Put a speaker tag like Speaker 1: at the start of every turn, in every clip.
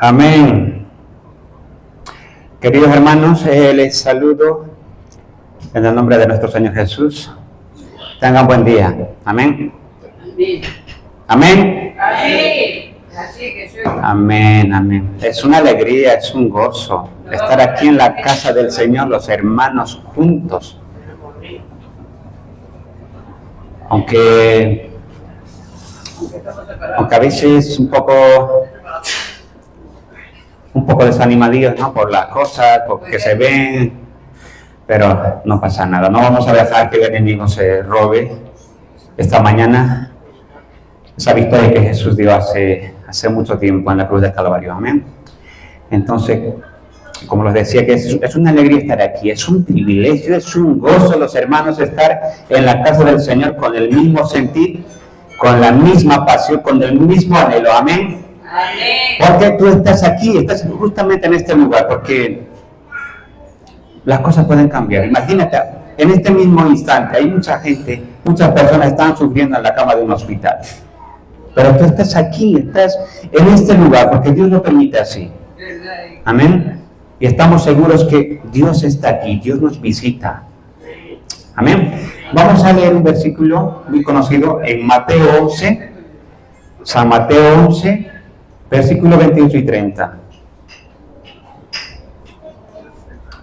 Speaker 1: Amén. Queridos hermanos, les saludo en el nombre de nuestro Señor Jesús. Tengan buen día. Amén. Amén. Amén, amén. Es una alegría, es un gozo estar aquí en la casa del Señor, los hermanos juntos. Aunque a veces un poco desanimadillos, ¿no? Por las cosas, porque se ven, pero no pasa nada. No vamos a dejar que el enemigo se robe esta mañana esa victoria que Jesús dio hace mucho tiempo en la cruz del Calvario. Amén. Entonces, como les decía, que es una alegría estar aquí, es un privilegio, es un gozo, los hermanos, estar en la casa del Señor con el mismo sentir, con la misma pasión, con el mismo anhelo. Amén. Amén. Porque tú estás aquí, estás justamente en este lugar, porque las cosas pueden cambiar. Imagínate, en este mismo instante hay mucha gente, muchas personas están sufriendo en la cama de un hospital. Pero tú estás aquí, estás en este lugar, porque Dios lo permite así. Amén. Y estamos seguros que Dios está aquí, Dios nos visita. Amén. Vamos a leer un versículo muy conocido en Mateo 11, San Mateo 11, versículo 28 y 30.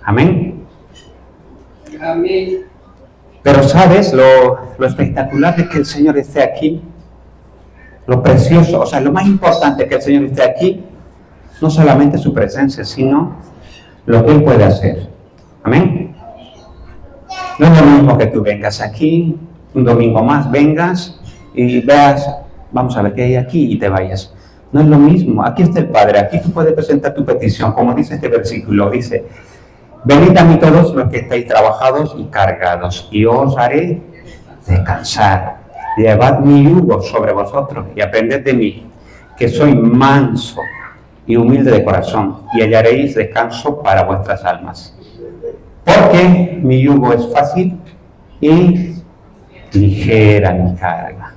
Speaker 1: Amén. Amén. Pero ¿sabes lo espectacular de que el Señor esté aquí? Lo precioso, o sea, lo más importante que el Señor esté aquí, no solamente su presencia, sino lo que Él puede hacer. Amén. No es lo mismo que tú vengas aquí, un domingo más, vengas y veas, vamos a ver qué hay aquí y te vayas. No es lo mismo. Aquí está el Padre, aquí tú puedes presentar tu petición, como dice este versículo, dice: venid a mí todos los que estáis trabajados y cargados, y os haré descansar. Llevad mi yugo sobre vosotros y aprended de mí, que soy manso y humilde de corazón, y hallaréis descanso para vuestras almas. Porque mi yugo es fácil y ligera mi carga.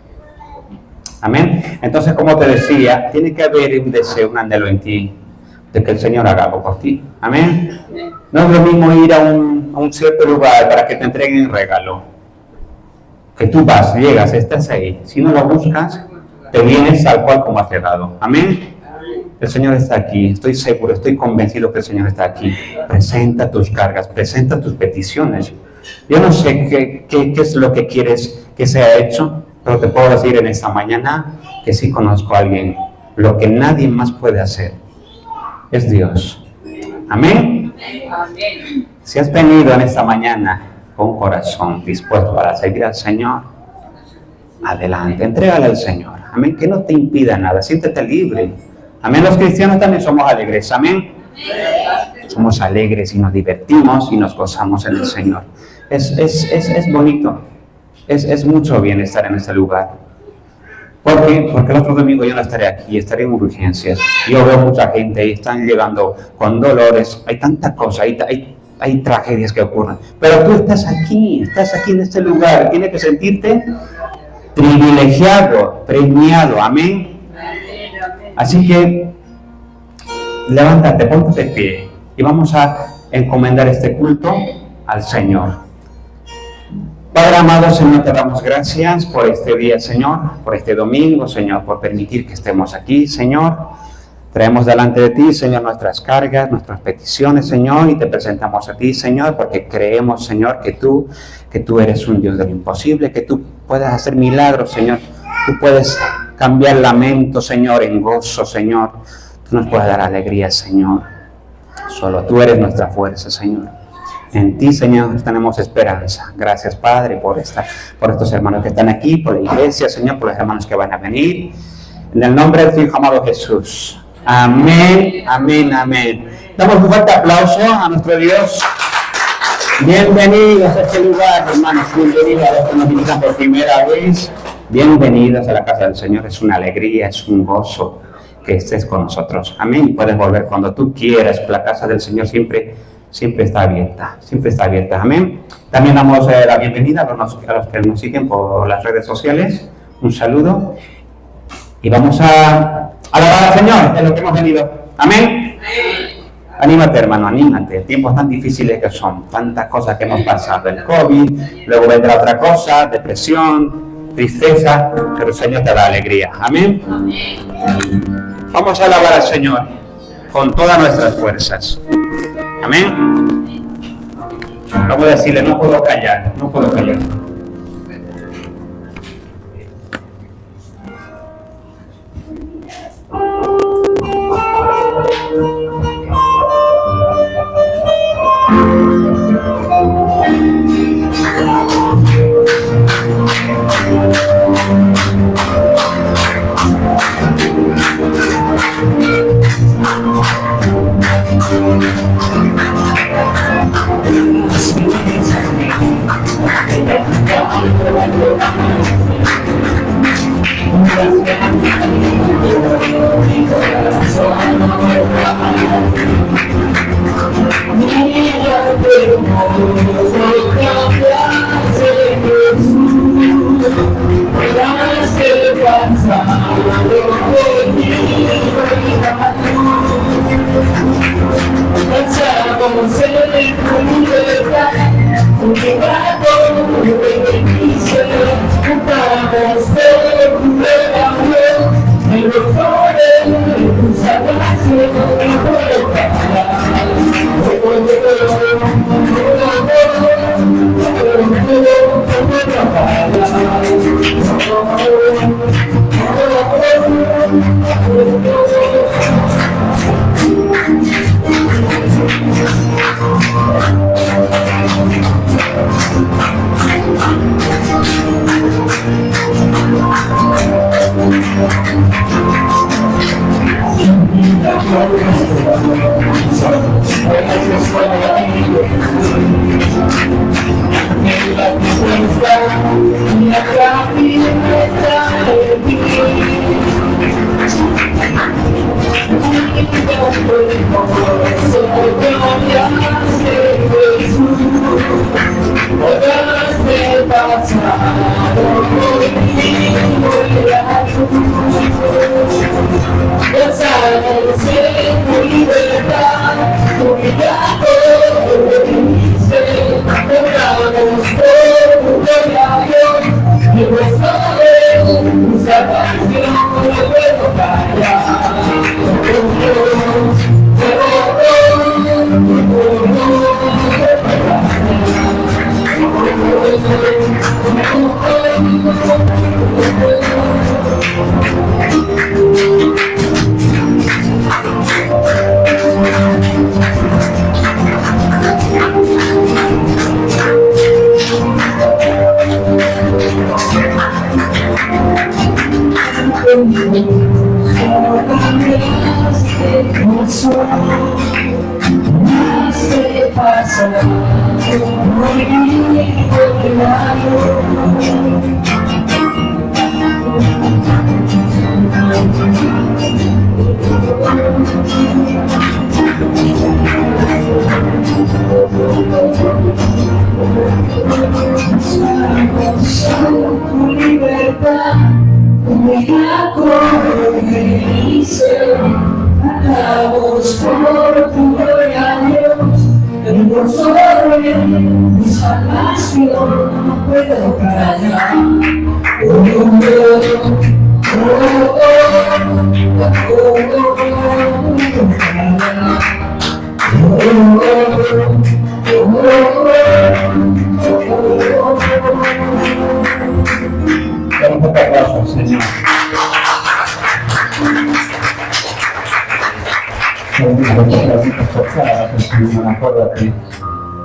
Speaker 1: Amén. Entonces, como te decía, tiene que haber un deseo, un anhelo en ti, de que el Señor haga algo por ti. Amén. No es lo mismo ir a un cierto lugar para que te entreguen un regalo. Que tú vas, llegas, estás ahí. Si no lo buscas, te vienes tal cual como has llegado. Amén. El Señor está aquí. Estoy seguro, estoy convencido que el Señor está aquí. Presenta tus cargas, presenta tus peticiones. Yo no sé qué es lo que quieres que sea hecho, pero te puedo decir en esta mañana que sí conozco a alguien. Lo que nadie más puede hacer es Dios. Amén. Amén. Si has venido en esta mañana con un corazón dispuesto para seguir al Señor, adelante, entrégale al Señor. Amén, que no te impida nada, siéntete libre. Amén, los cristianos también somos alegres. Amén. Somos alegres y nos divertimos y nos gozamos en el Señor. Es bonito, es mucho bien estar en este lugar. ¿Por qué? Porque el otro domingo yo no estaré aquí, estaré en urgencias. Yo veo mucha gente y están llegando con dolores, hay tanta cosa, hay tragedias que ocurren, pero tú estás aquí en este lugar, tienes que sentirte privilegiado, premiado. Amén. Así que levántate, ponte de pie y vamos a encomendar este culto al Señor. Padre amado, Señor, te damos gracias por este día, Señor, por este domingo, Señor, por permitir que estemos aquí, Señor. Traemos delante de ti, Señor, nuestras cargas, nuestras peticiones, Señor, y te presentamos a ti, Señor, porque creemos, Señor, que tú eres un Dios de lo imposible, que tú puedes hacer milagros, Señor. Tú puedes cambiar lamento, Señor, en gozo, Señor. Tú nos puedes dar alegría, Señor. Solo tú eres nuestra fuerza, Señor. En ti, Señor, tenemos esperanza. Gracias, Padre, por estos hermanos que están aquí, por la iglesia, Señor, por los hermanos que van a venir. En el nombre de tu Hijo amado Jesús. Amén, amén, amén. Damos un fuerte aplauso a nuestro Dios. Bienvenidos a este lugar, hermanos. Bienvenidos a los que nos visitan por primera vez. Bienvenidos a la casa del Señor. Es una alegría, es un gozo que estés con nosotros. Amén. Y puedes volver cuando tú quieras. La casa del Señor siempre está abierta. Siempre está abierta. Amén. También damos la bienvenida a los que nos siguen por las redes sociales. Un saludo. Y vamos a Alabar al Señor, es lo que hemos venido. Amén. Anímate, hermano, anímate. Tiempos tan difíciles que son, tantas cosas que hemos pasado. El COVID, luego vendrá otra cosa, depresión, tristeza, pero el Señor te da alegría. Amén. Vamos a alabar al Señor con todas nuestras fuerzas. Amén. Vamos a decirle, no puedo callar, no puedo callar.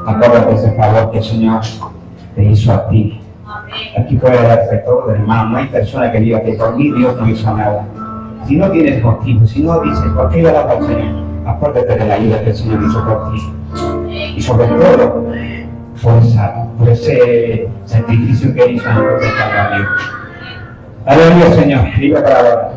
Speaker 2: Acuérdate ese favor que el Señor te hizo a ti. Aquí puede darte todo, hermano. No hay persona que diga que por mí Dios no hizo nada. Si no tienes motivo, si no dices, ¿por qué llorar al Señor? Acuérdate de la ayuda que el Señor hizo por ti. Y sobre todo, por ese sacrificio que hizo en la cruz del Calvario. Aleluya, Señor. Viva para ahora.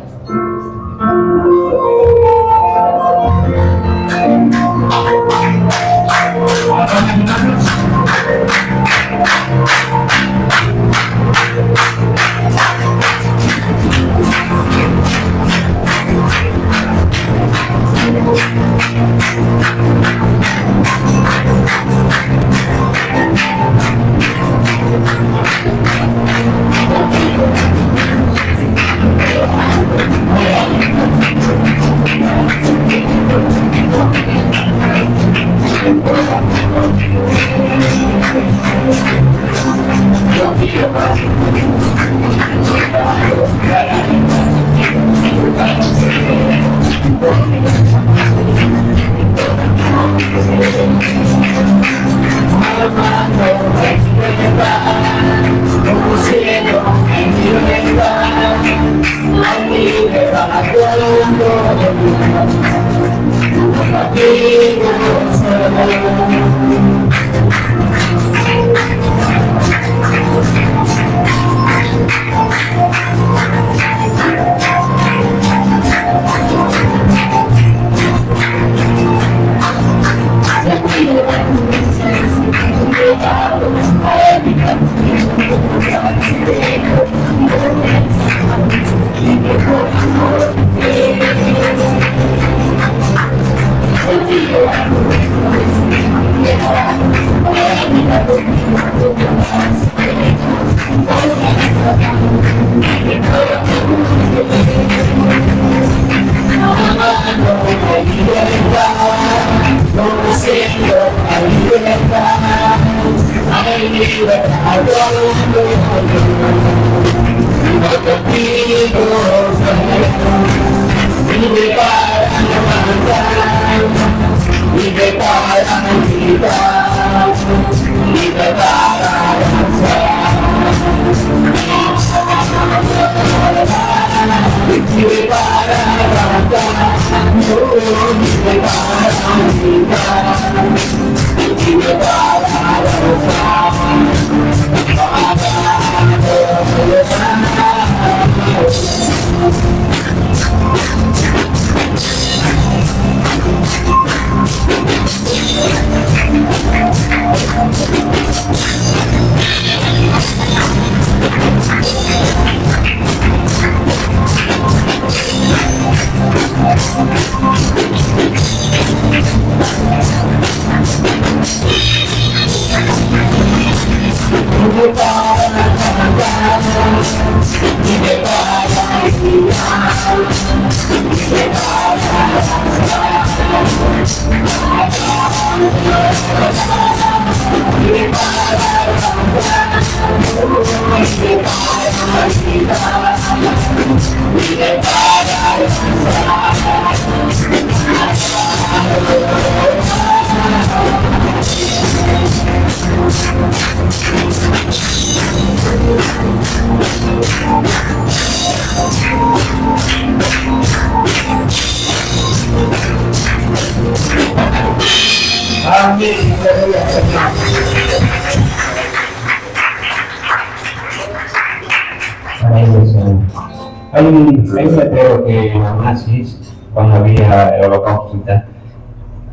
Speaker 2: Hay un letrero que los nazis, cuando había el holocausto y tal,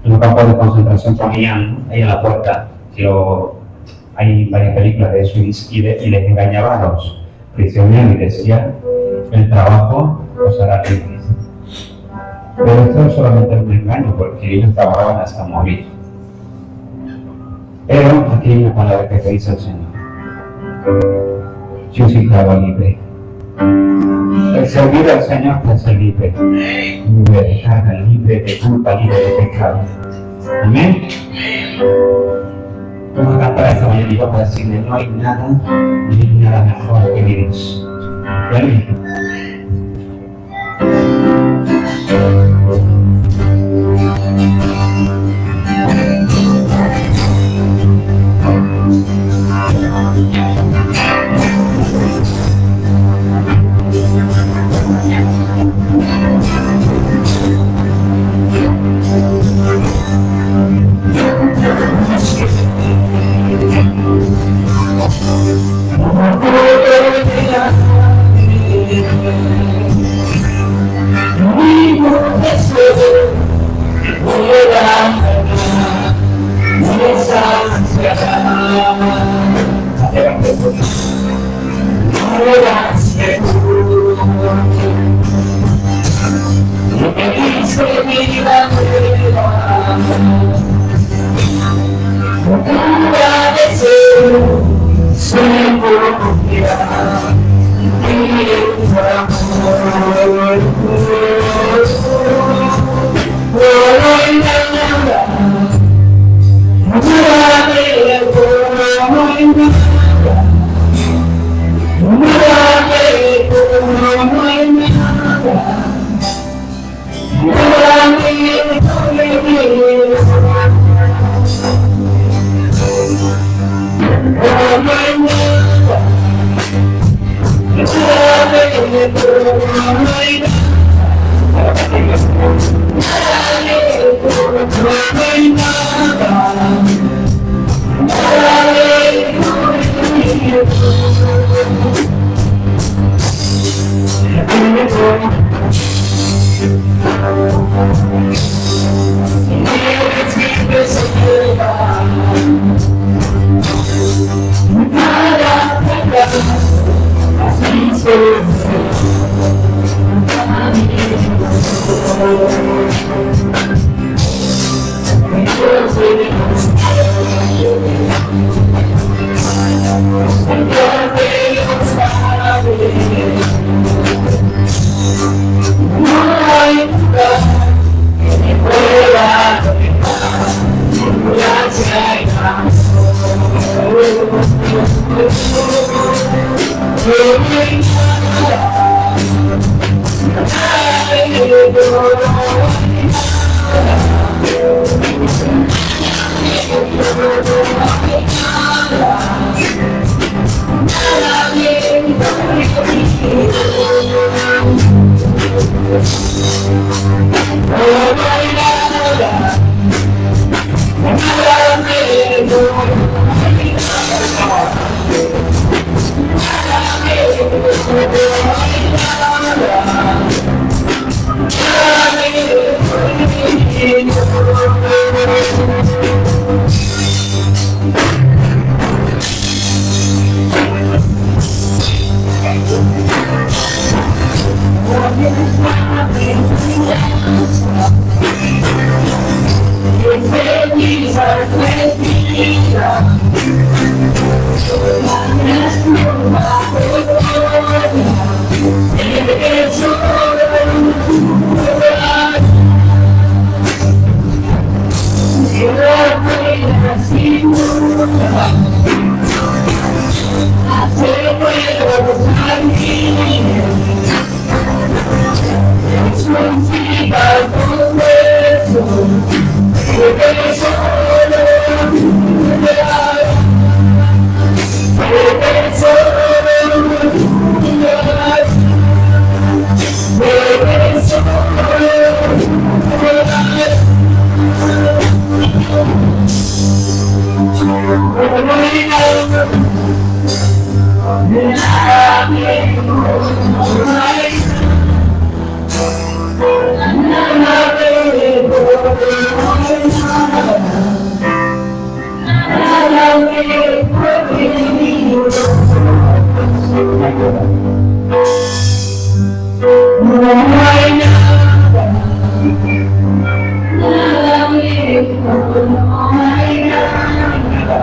Speaker 2: en los campos de concentración ponían ahí en la puerta, hay varias películas de eso, y les engañaba a los prisioneros y decía, el trabajo os hará libres. Pero esto es solamente un engaño, porque ellos trabajaban hasta morir. Pero aquí hay una palabra que te dice el Señor: yo soy esclavo libre. El servir al Señor te hace libre de carga, libre de culpa, libre de pecado. Amén. Vamos a cantar esta mañana y vamos a decirle: no hay nada, ni nada mejor que mi Dios. ¿Vale?
Speaker 3: Thank you.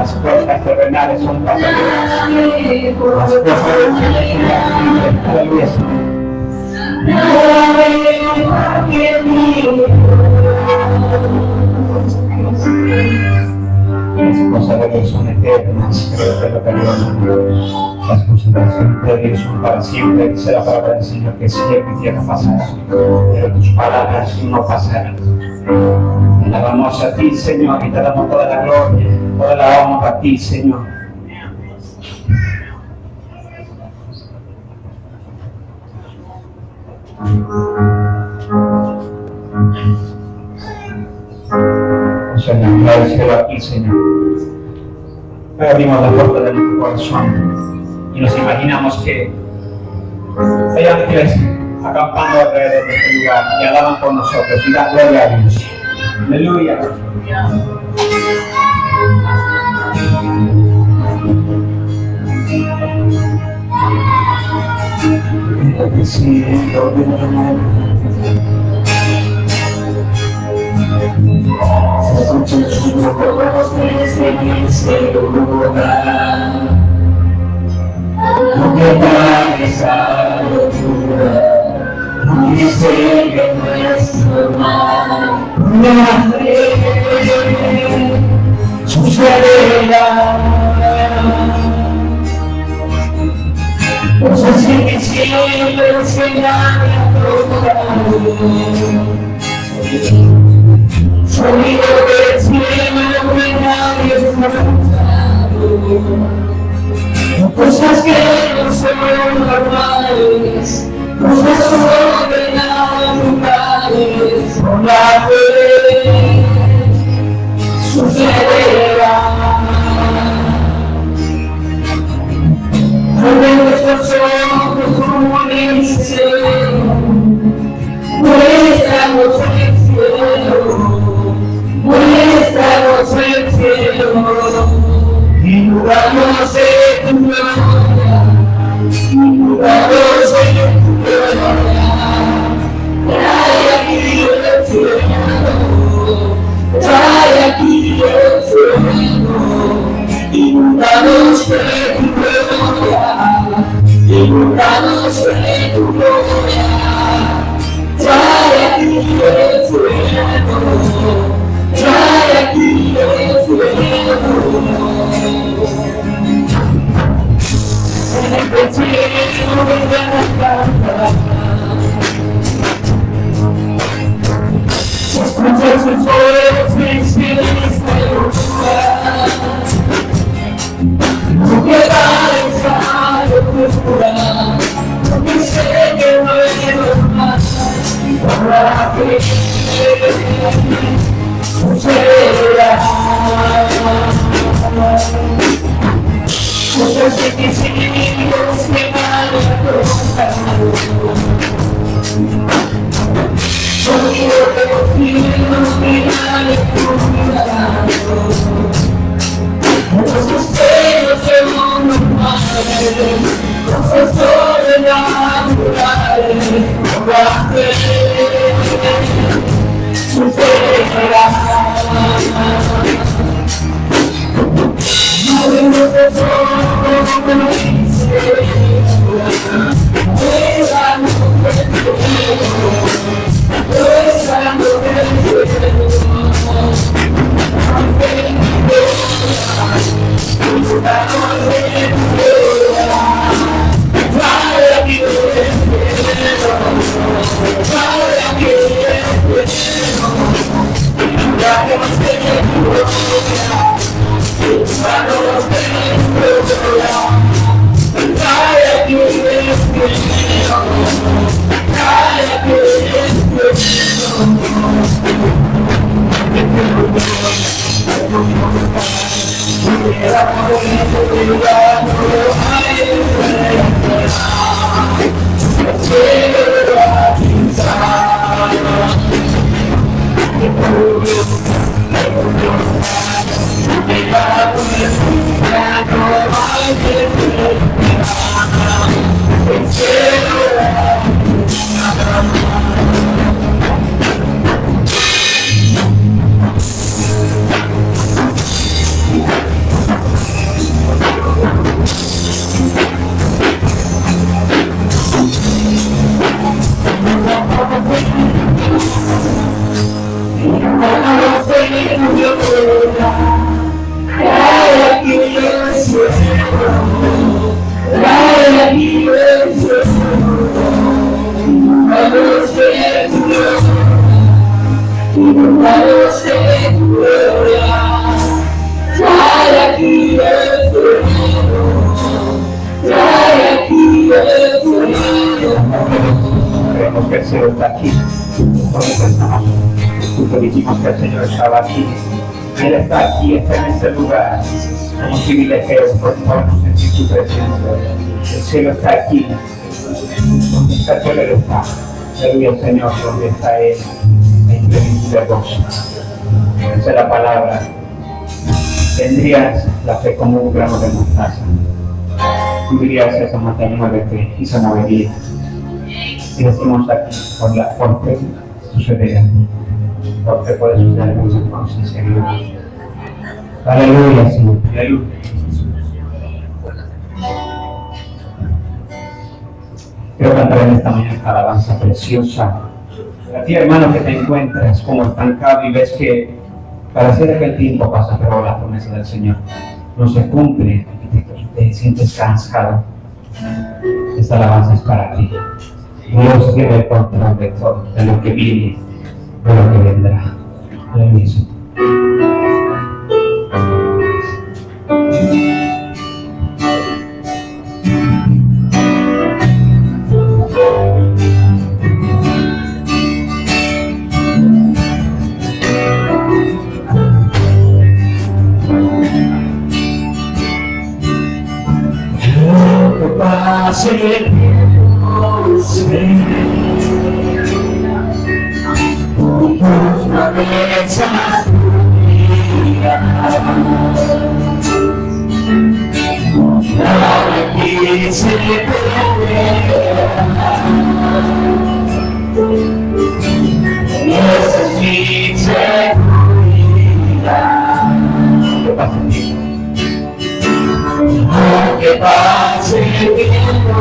Speaker 2: Las cosas terrenales son pasajeras. Las cosas terrenales. Aleluya. Las cosas de Dios son eternas, creo que lo perdonan. Las cosas de Dios son para siempre, dice la palabra del Señor, que cielo y tierra pasarán, pero tus palabras no pasarán. Alabamos a ti, Señor, y te damos toda la gloria, toda la honra a ti, Señor. Señor, agradecido a ti, Señor. Abrimos la puerta de nuestro corazón y nos imaginamos que hay ángeles acampando alrededor de este lugar y alaban por nosotros y dan gloria a Dios. Aleluya. Se escucha su voz desde este lugar. No te pares a locura, no misterio nuestro mal. Una fe sucederá. Cosas invisibles serán probadas. Sonido del cielo que nadie ha escuchado. Cosas que no son normales, cosas sobrenaturales. Con la fe sucederá. Creemos que el Señor está aquí. Nosotros dijimos que el Señor estaba aquí. Él está aquí, está en este lugar. Como privilegios, por favor, nos sentir su presencia. El cielo está aquí. Donde está Él está. Aleluya, Señor, donde está Él. Hay plenitud de gozo. Esa es la palabra. Tendrías la fe como un grano de mostaza. Tú dirías esa montaña, muévete, y se movería. Y decimos aquí, por fe sucederá. Por fe puede suceder muchas cosas, Señor. Aleluya, Señor. Aleluya. Quiero cantar en esta mañana esta alabanza preciosa. A ti, hermano, que te encuentras como estancado y ves que pareciera que el tiempo pasa, pero la promesa del Señor no se cumple y te sientes cansado. Esta alabanza es para ti. Dios tiene el control de todo, de lo que viene, de lo que vendrá. Aleluya.
Speaker 3: Que pase el tiempo,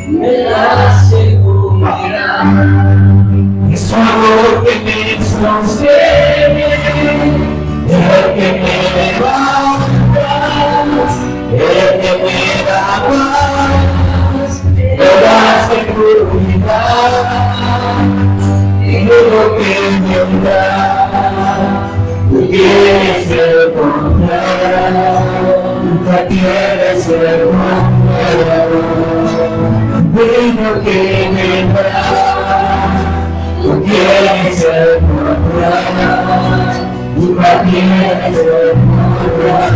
Speaker 3: me da seguridad. Es su amor que me sostiene, el que me levanta, el que me da paz, me da seguridad. Y lo que me da, tú tienes el control, nunca tienes el control. De lo que me da, tú tienes el control, nunca tienes el control.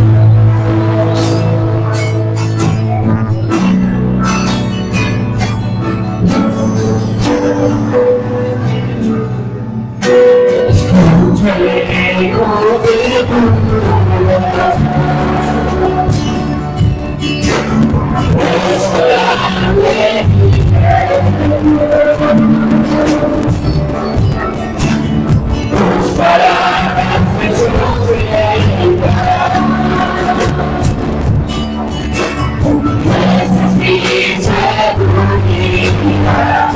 Speaker 3: Escucha el eco de tu voz, tus palabras me sostienen, nuestras vidas unidas.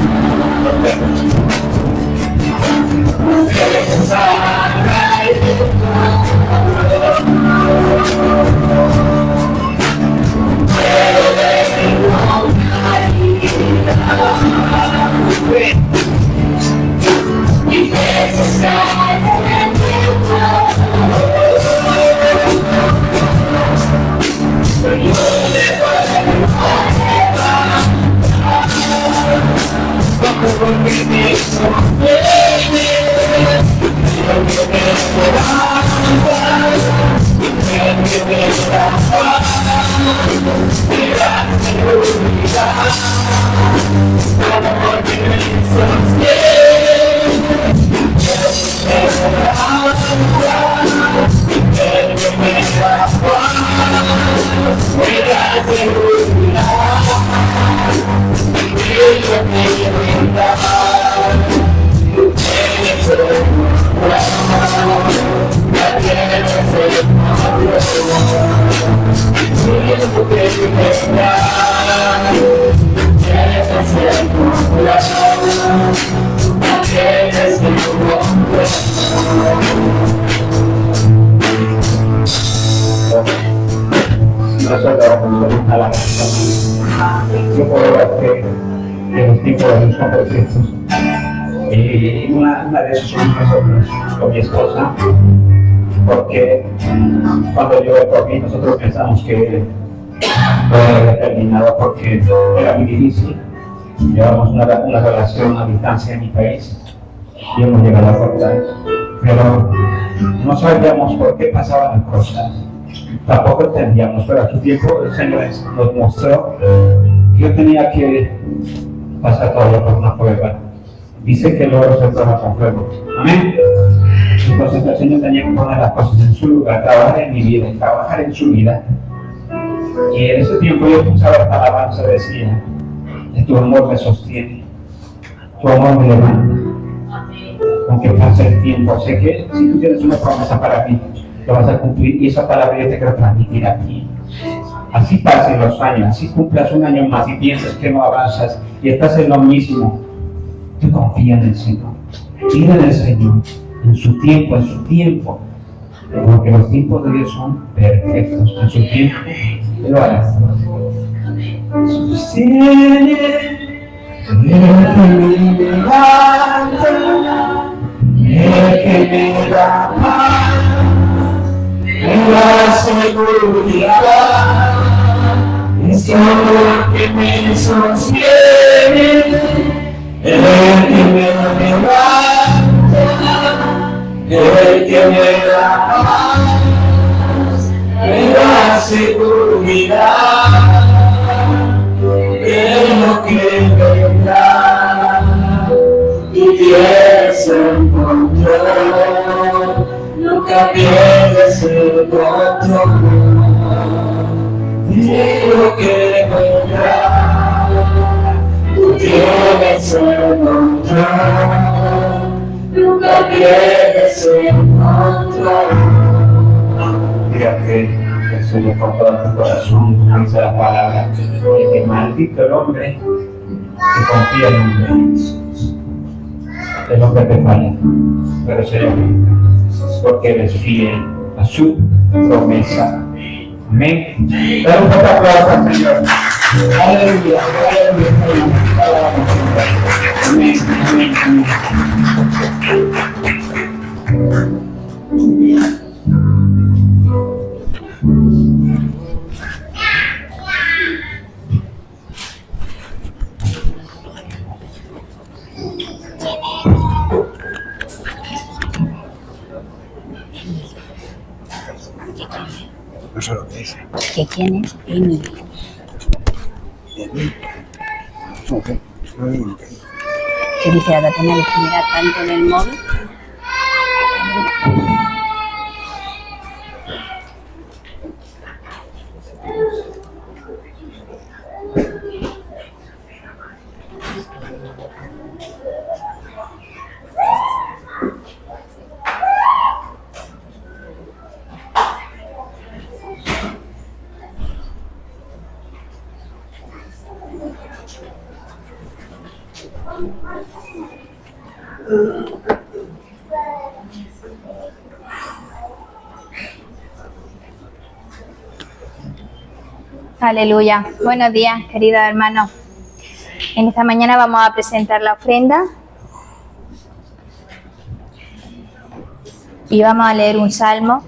Speaker 3: Yo puedo ver que los tipos son perfectos. Una de esas son nosotros, con mi esposa, porque cuando yo por nosotros pensamos que había terminado porque era muy difícil. Llevamos una relación a distancia en mi país y hemos llegado a cortar, pero no sabíamos por qué pasaban las cosas. Tampoco entendíamos, pero a su tiempo el Señor nos mostró que yo tenía que pasar todavía por una prueba. Dice que el oro se prueba con fuego. Amén. Entonces el Señor tenía que poner las cosas en su lugar, trabajar en mi vida y trabajar en su vida. Y en ese tiempo yo escuchaba esta alabanza, decía: tu amor me sostiene, tu amor me levanta. Aunque pase el tiempo, sé que si tú tienes una promesa para mí, lo vas a cumplir, y esa palabra yo te quiero transmitir a ti. Así pasen los años, así cumplas un año más y piensas que no avanzas y estás en lo mismo, tú confía en el Señor, pide en el Señor, en su tiempo, porque los tiempos de Dios son perfectos, en su tiempo lo hará. Sostiene el que me levanta, el que me da paz, me da seguridad. Es tu amor que me sostiene, el que me levanta, el que me da paz, me da seguridad. Es lo que me da, y tienes el control, nunca pierdes el control. Es lo que me da, tú tienes el control, nunca pierdes el control.
Speaker 2: Diga que el Señor, con todo tu corazón, como dice la palabra, que maldito el hombre que confía en hombre. El hombre te falla, pero Señor, porque eres fiel a su promesa. Amén. Dale un fuerte aplauso al Señor. Aleluya, aleluya. Amén, amén, amén.
Speaker 4: No sé lo que dice.
Speaker 5: ¿Que quién es? Emily.
Speaker 4: Ok, no digo lo que dice.
Speaker 5: Que dice ahora tener que mirar tanto en el móvil. Aleluya. Buenos días, queridos hermanos. En esta mañana vamos a presentar la ofrenda y vamos a leer un salmo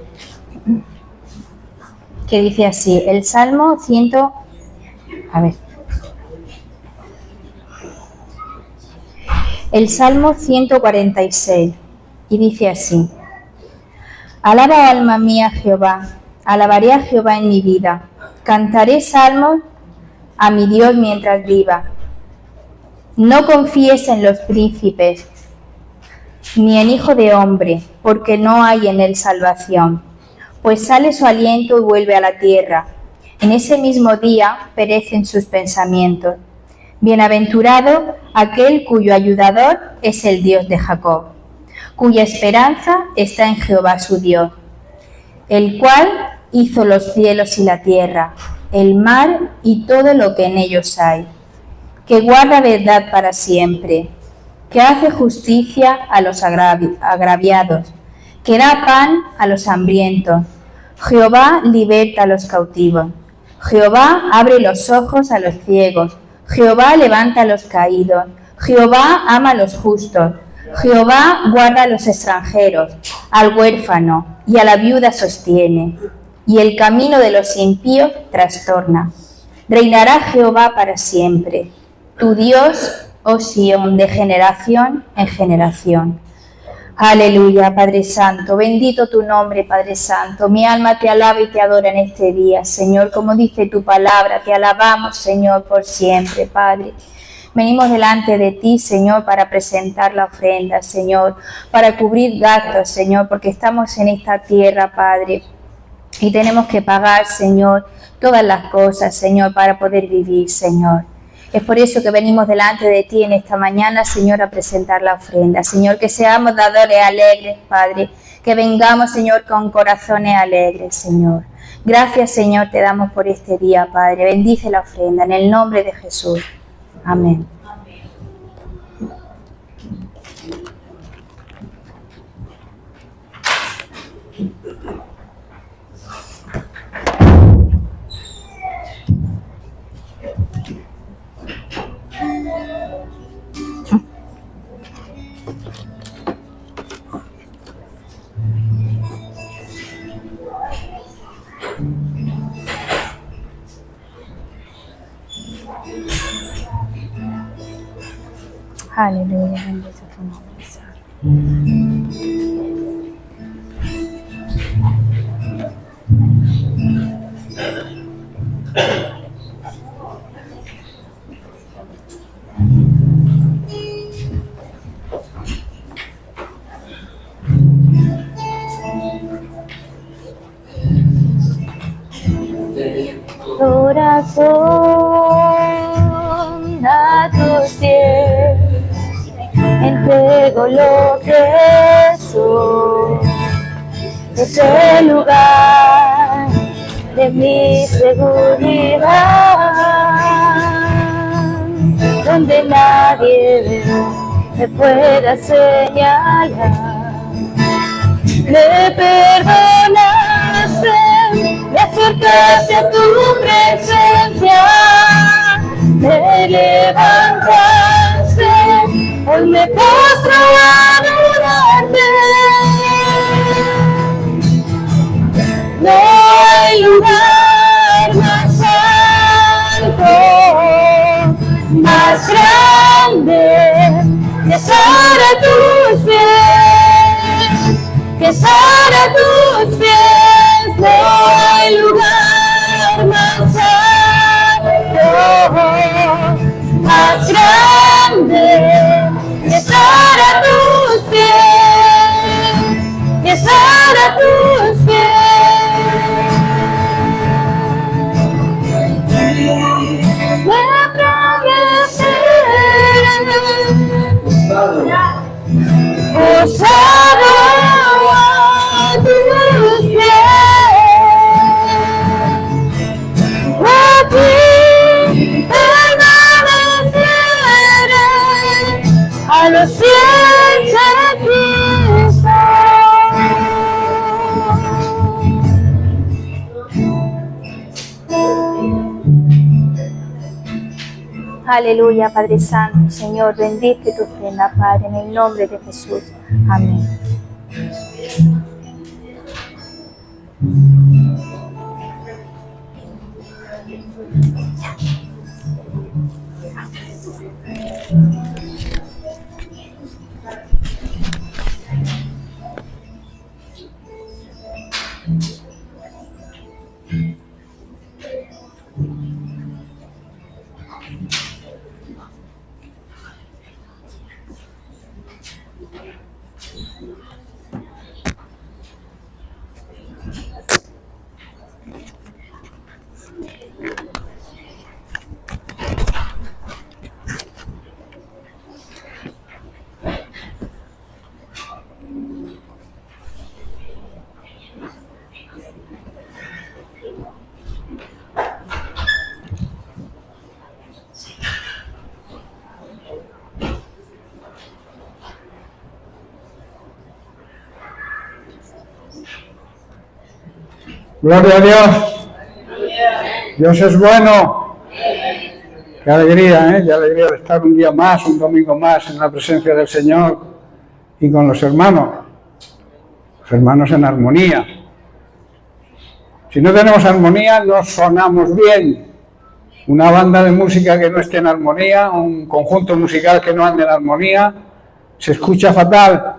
Speaker 5: que dice así, el Salmo 146 y dice así: Alaba, alma mía, a Jehová, alabaré a Jehová en mi vida, cantaré salmos a mi Dios mientras viva. No confíes en los príncipes, ni en hijo de hombre, porque no hay en él salvación, pues sale su aliento y vuelve a la tierra. En ese mismo día perecen sus pensamientos. Bienaventurado aquel cuyo ayudador es el Dios de Jacob, cuya esperanza está en Jehová su Dios, el cual hizo los cielos y la tierra, el mar y todo lo que en ellos hay, que guarda verdad para siempre, que hace justicia a los agraviados, que da pan a los hambrientos. Jehová liberta a los cautivos. Jehová abre los ojos a los ciegos. Jehová levanta a los caídos. Jehová ama a los justos. Jehová guarda a los extranjeros, al huérfano y a la viuda sostiene. Y el camino de los impíos trastorna. Reinará Jehová para siempre. Tu Dios, oh Sión, de generación en generación. Aleluya, Padre Santo, bendito tu nombre, Padre Santo. Mi alma te alaba y te adora en este día, Señor, como dice tu palabra, te alabamos, Señor, por siempre, Padre. Venimos delante de ti, Señor, para presentar la ofrenda, Señor, para cubrir gastos, Señor, porque estamos en esta tierra, Padre, y tenemos que pagar, Señor, todas las cosas, Señor, para poder vivir, Señor. Es por eso que venimos delante de ti en esta mañana, Señor, a presentar la ofrenda. Señor, que seamos dadores alegres, Padre, que vengamos, Señor, con corazones alegres, Señor. Gracias, Señor, te damos por este día, Padre. Bendice la ofrenda en el nombre de Jesús. Amén. Aleluya, bendito tu nombre, Señor. Corazón a tus pies, entrego lo que soy, este lugar de mi seguridad, donde nadie me pueda señalar. Me perdonaste, me acercaste a tu presencia, me levantaste, hoy me postro a adorarte. No hay lugar más alto, más grande que estar a tus pies, que estar a tus pies. No hay lugar más alto, más grande que estar a tus pies, que estar a tus pies. Me posado a tus pies, a ti permaneceré a los pies de Cristo. Aleluya, Padre Santo, Señor, bendice tu ofrenda, Padre, en el nombre de Jesús. Amén.
Speaker 4: Gloria a Dios. Dios es bueno. Qué alegría, qué alegría de estar un día más, un domingo más en la presencia del Señor y con los hermanos en armonía. Si no tenemos armonía, no sonamos bien. Una banda de música que no esté en armonía, un conjunto musical que no ande en armonía, se escucha fatal.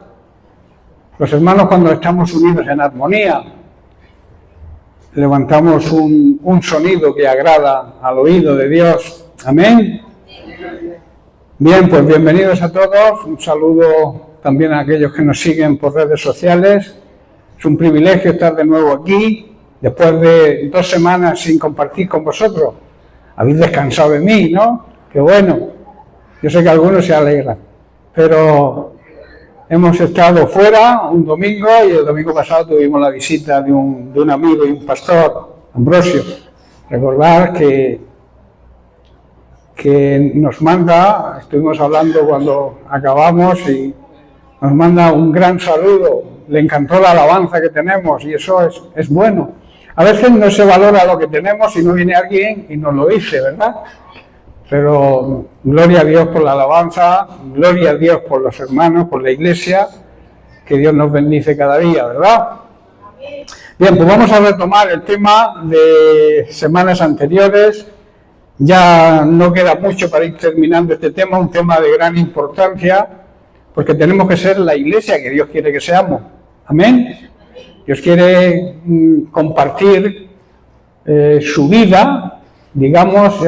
Speaker 4: Los hermanos, cuando estamos unidos en armonía, levantamos un sonido que agrada al oído de Dios. Amén. Bien, pues bienvenidos a todos. Un saludo también a aquellos que nos siguen por redes sociales. Es un privilegio estar de nuevo aquí, después de 2 semanas sin compartir con vosotros. Habéis descansado de mí, ¿no? Qué bueno. Yo sé que algunos se alegran, pero hemos estado fuera un domingo y el domingo pasado tuvimos la visita de un amigo y un pastor, Ambrosio. Recordar que nos manda, estuvimos hablando cuando acabamos y nos manda un gran saludo. Le encantó la alabanza que tenemos y eso es bueno. A veces no se valora lo que tenemos y no viene alguien y nos lo dice, ¿verdad? Pero gloria a Dios por la alabanza, gloria a Dios por los hermanos, por la iglesia, que Dios nos bendice cada día, ¿verdad? Bien, pues vamos a retomar el tema de semanas anteriores. Ya no queda mucho para ir terminando este tema, un tema de gran importancia, porque tenemos que ser la iglesia que Dios quiere que seamos. Amén. Dios quiere compartir su vida, digamos,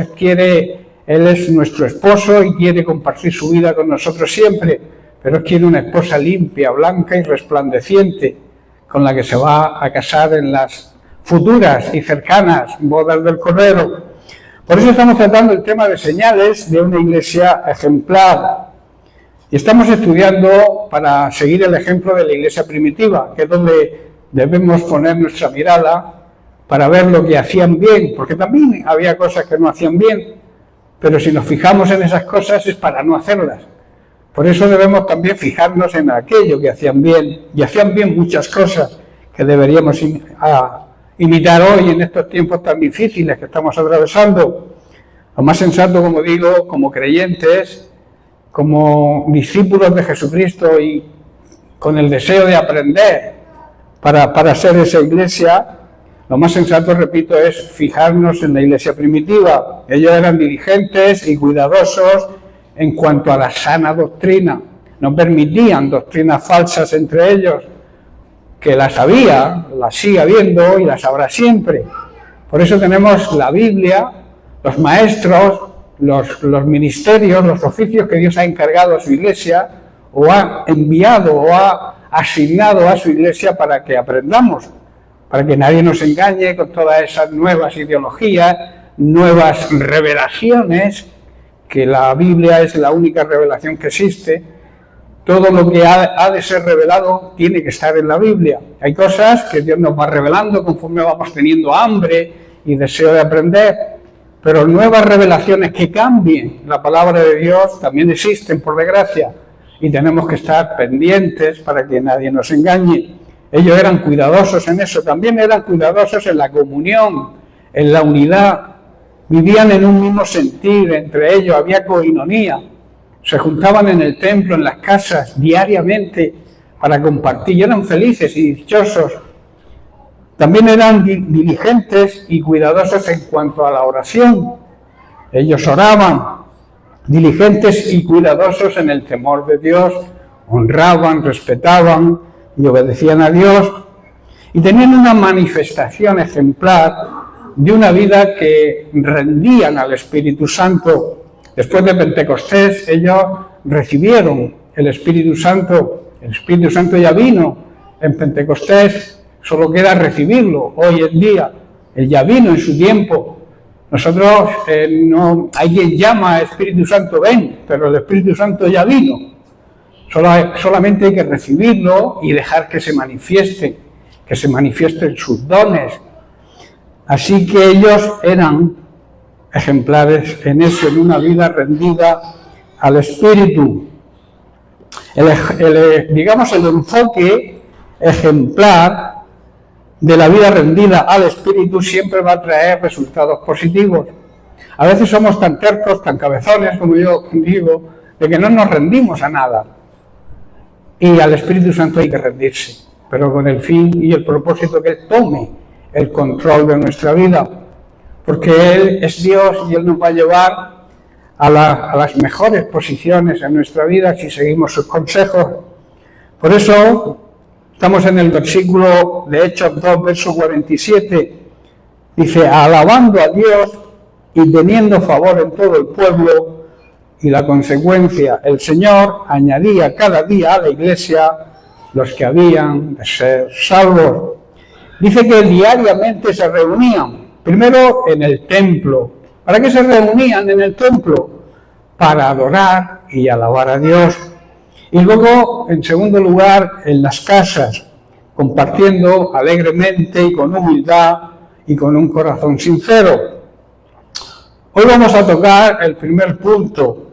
Speaker 4: Él es nuestro esposo y quiere compartir su vida con nosotros siempre, pero Él quiere una esposa limpia, blanca y resplandeciente, con la que se va a casar en las futuras y cercanas bodas del Cordero. Por eso estamos tratando el tema de señales de una iglesia ejemplar. Y estamos estudiando para seguir el ejemplo de la iglesia primitiva, que es donde debemos poner nuestra mirada para ver lo que hacían bien, porque también había cosas que no hacían bien, pero si nos fijamos en esas cosas es para no hacerlas. Por eso debemos también fijarnos en aquello que hacían bien, y hacían bien muchas cosas que deberíamos imitar hoy en estos tiempos tan difíciles que estamos atravesando. Lo más sensato, como digo, como creyentes, como discípulos de Jesucristo y con el deseo de aprender para ser esa iglesia, lo más sensato, repito, es fijarnos en la iglesia primitiva. Ellos eran diligentes y cuidadosos en cuanto a la sana doctrina. No permitían doctrinas falsas entre ellos, que las había, las sigue habiendo y las habrá siempre. Por eso tenemos la Biblia, los maestros, los ministerios, los oficios que Dios ha encargado a su iglesia, o ha enviado o ha asignado a su iglesia para que aprendamos, para que nadie nos engañe con todas esas nuevas ideologías, nuevas revelaciones, que la Biblia es la única revelación que existe. Todo lo que ha de ser revelado tiene que estar en la Biblia. Hay cosas que Dios nos va revelando conforme vamos teniendo hambre y deseo de aprender, pero nuevas revelaciones que cambien la palabra de Dios también existen, por desgracia, y tenemos que estar pendientes para que nadie nos engañe. Ellos eran cuidadosos en eso, también eran cuidadosos en la comunión, en la unidad. Vivían en un mismo sentir entre ellos, había coinonía. Se juntaban en el templo, en las casas, diariamente para compartir, y eran felices y dichosos. También eran diligentes y cuidadosos en cuanto a la oración. Ellos oraban, diligentes y cuidadosos en el temor de Dios, honraban, respetaban y obedecían a Dios, y tenían una manifestación ejemplar de una vida que rendían al Espíritu Santo. Después de Pentecostés, ellos recibieron el Espíritu Santo ya vino en Pentecostés, solo queda recibirlo hoy en día. Él ya vino en su tiempo. Nosotros no hay quien llama Espíritu Santo ven, pero el Espíritu Santo ya vino. Solamente hay que recibirlo y dejar que se manifiesten sus dones. Así que ellos eran ejemplares en eso, en una vida rendida al Espíritu. Digamos, el enfoque ejemplar de la vida rendida al Espíritu siempre va a traer resultados positivos. A veces somos tan tercos, tan cabezones, como yo digo, de que no nos rendimos a nada. Y al Espíritu Santo hay que rendirse, pero con el fin y el propósito que Él tome el control de nuestra vida, porque Él es Dios y Él nos va a llevar a las mejores posiciones en nuestra vida si seguimos sus consejos. Por eso estamos en el versículo de Hechos 2, verso 47, dice: alabando a Dios y teniendo favor en todo el pueblo, y la consecuencia, el Señor añadía cada día a la iglesia los que habían de ser salvos. Dice que diariamente se reunían, primero en el templo. ¿Para qué se reunían en el templo? Para adorar y alabar a Dios. Y luego, en segundo lugar, en las casas, compartiendo alegremente y con humildad y con un corazón sincero. Hoy vamos a tocar el primer punto.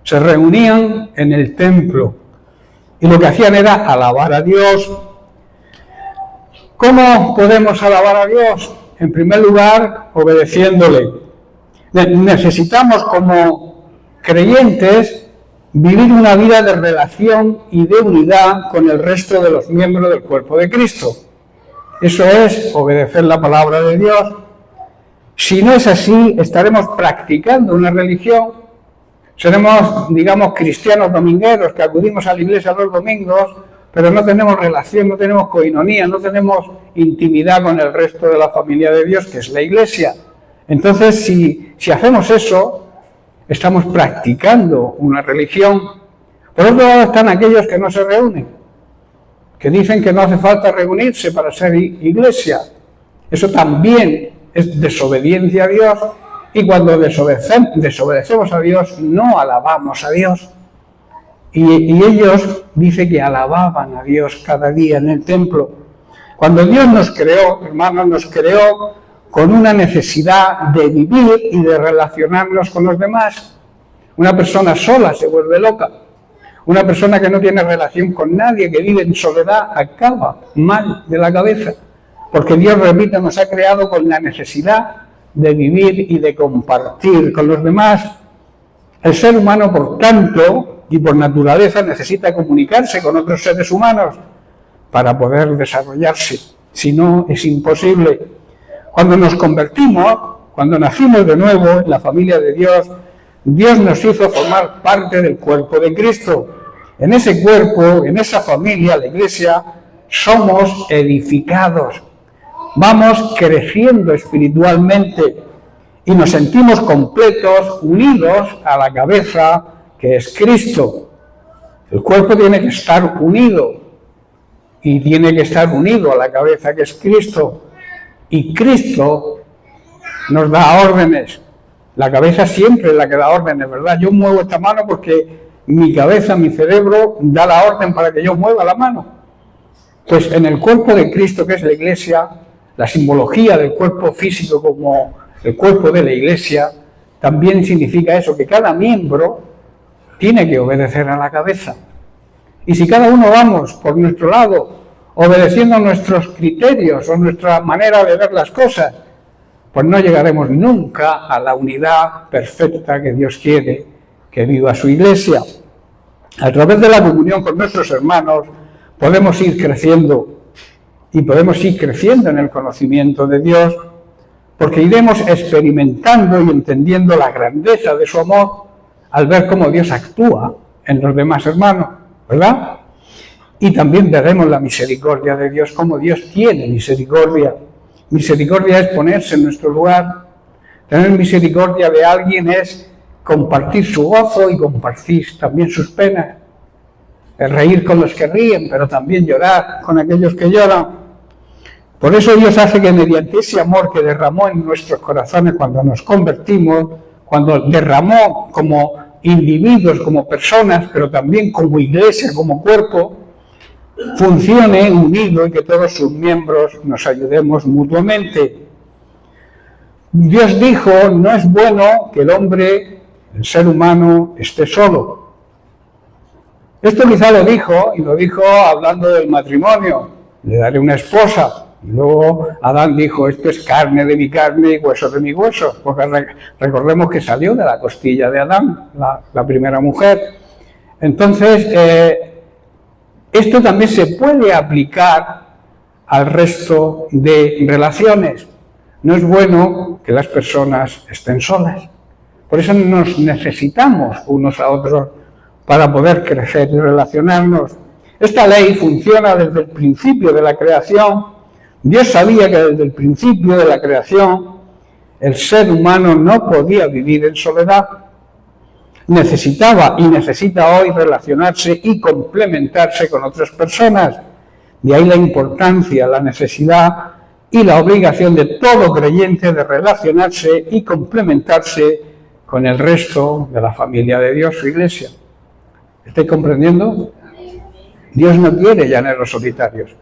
Speaker 4: Se reunían en el templo y lo que hacían era alabar a Dios. ¿Cómo podemos alabar a Dios? En primer lugar, obedeciéndole. Necesitamos, como creyentes, vivir una vida de relación y de unidad con el resto de los miembros del cuerpo de Cristo. Eso es obedecer la palabra de Dios. Si no es así, estaremos practicando una religión. Seremos, digamos, cristianos domingueros que acudimos a la iglesia los domingos, pero no tenemos relación, no tenemos coinonía, no tenemos intimidad con el resto de la familia de Dios, que es la iglesia. Entonces, si hacemos eso, estamos practicando una religión. Por otro lado están aquellos que no se reúnen, que dicen que no hace falta reunirse para ser iglesia. Eso también es desobediencia a Dios, y cuando desobedecemos a Dios, no alabamos a Dios. Y ellos dicen que alababan a Dios cada día en el templo. Cuando Dios nos creó, hermanos, nos creó con una necesidad de vivir y de relacionarnos con los demás. Una persona sola se vuelve loca. Una persona que no tiene relación con nadie, que vive en soledad, acaba mal de la cabeza. Porque Dios, repito, nos ha creado con la necesidad de vivir y de compartir con los demás. El ser humano, por tanto, y por naturaleza, necesita comunicarse con otros seres humanos para poder desarrollarse. Si no, es imposible. Cuando nos convertimos, cuando nacimos de nuevo en la familia de Dios, Dios nos hizo formar parte del cuerpo de Cristo. En ese cuerpo, en esa familia, la Iglesia, somos edificados. Vamos creciendo espiritualmente y nos sentimos completos, unidos a la cabeza que es Cristo. El cuerpo tiene que estar unido y tiene que estar unido a la cabeza que es Cristo. Y Cristo nos da órdenes. La cabeza siempre es la que da órdenes, ¿verdad? Yo muevo esta mano porque mi cabeza, mi cerebro, da la orden para que yo mueva la mano. Pues en el cuerpo de Cristo, que es la Iglesia, la simbología del cuerpo físico como el cuerpo de la Iglesia, también significa eso, que cada miembro tiene que obedecer a la cabeza. Y si cada uno vamos por nuestro lado, obedeciendo nuestros criterios o nuestra manera de ver las cosas, pues no llegaremos nunca a la unidad perfecta que Dios quiere que viva su Iglesia. A través de la comunión con nuestros hermanos podemos ir creciendo y podemos ir creciendo en el conocimiento de Dios, porque iremos experimentando y entendiendo la grandeza de su amor al ver cómo Dios actúa en los demás hermanos, ¿verdad? Y también veremos la misericordia de Dios, cómo Dios tiene misericordia. Misericordia es ponerse en nuestro lugar. Tener misericordia de alguien es compartir su gozo y compartir también sus penas. Es reír con los que ríen, pero también llorar con aquellos que lloran. Por eso Dios hace que mediante ese amor que derramó en nuestros corazones cuando nos convertimos, cuando derramó como individuos, como personas, pero también como iglesia, como cuerpo, funcione unido y que todos sus miembros nos ayudemos mutuamente. Dios dijo, no es bueno que el hombre, el ser humano, esté solo. Esto quizá lo dijo, y lo dijo hablando del matrimonio, le daré una esposa. Y luego Adán dijo, esto es carne de mi carne y hueso de mi hueso, porque recordemos que salió de la costilla de Adán, la primera mujer. Entonces, esto también se puede aplicar al resto de relaciones. No es bueno que las personas estén solas. Por eso nos necesitamos unos a otros para poder crecer y relacionarnos. Esta ley funciona desde el principio de la creación. Dios sabía que desde el principio de la creación el ser humano no podía vivir en soledad. Necesitaba y necesita hoy relacionarse y complementarse con otras personas. De ahí la importancia, la necesidad y la obligación de todo creyente de relacionarse y complementarse con el resto de la familia de Dios, su Iglesia. ¿Estáis comprendiendo? Dios no quiere llaneros solitarios.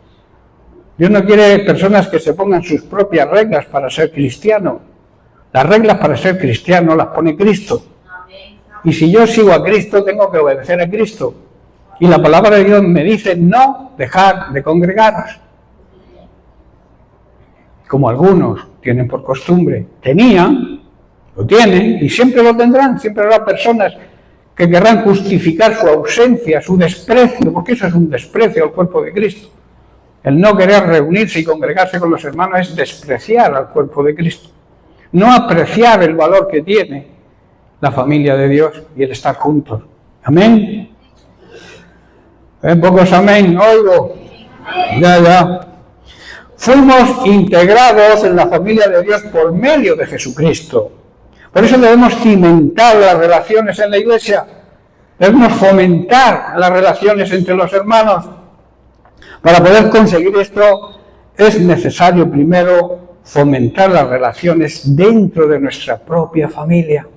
Speaker 4: Dios no quiere personas que se pongan sus propias reglas para ser cristiano. Las reglas para ser cristiano las pone Cristo. Y si yo sigo a Cristo, tengo que obedecer a Cristo. Y la palabra de Dios me dice no dejar de congregaros. Como algunos tienen por costumbre. Tenían, lo tienen y siempre lo tendrán. Siempre habrá personas que querrán justificar su ausencia, su desprecio, porque eso es un desprecio al cuerpo de Cristo. El no querer reunirse y congregarse con los hermanos es despreciar al cuerpo de Cristo. No apreciar el valor que tiene la familia de Dios y el estar juntos. Amén. Pocos amén, oigo. Ya. Fuimos integrados en la familia de Dios por medio de Jesucristo. Por eso debemos cimentar las relaciones en la Iglesia. Debemos fomentar las relaciones entre los hermanos. Para poder conseguir esto es necesario primero fomentar las relaciones dentro de nuestra propia familia.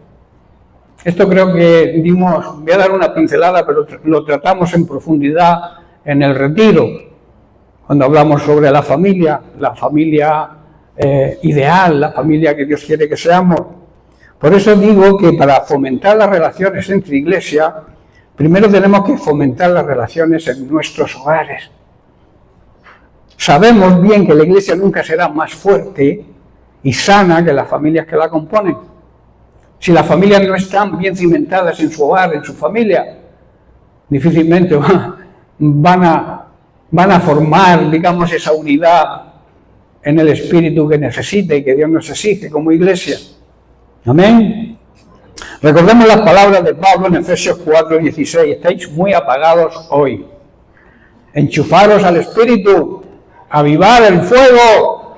Speaker 4: Esto creo que voy a dar una pincelada, pero lo tratamos en profundidad en el retiro, cuando hablamos sobre la familia ideal, la familia que Dios quiere que seamos. Por eso digo que para fomentar las relaciones entre iglesia, primero tenemos que fomentar las relaciones en nuestros hogares. Sabemos bien que la iglesia nunca será más fuerte y sana que las familias que la componen. Si las familias no están bien cimentadas en su hogar, en su familia, difícilmente van a formar, digamos, esa unidad en el espíritu que necesita y que Dios nos exige como iglesia. Amén. Recordemos las palabras de Pablo en Efesios 4:16. Estáis muy apagados hoy. Enchufaros al espíritu, avivar el fuego.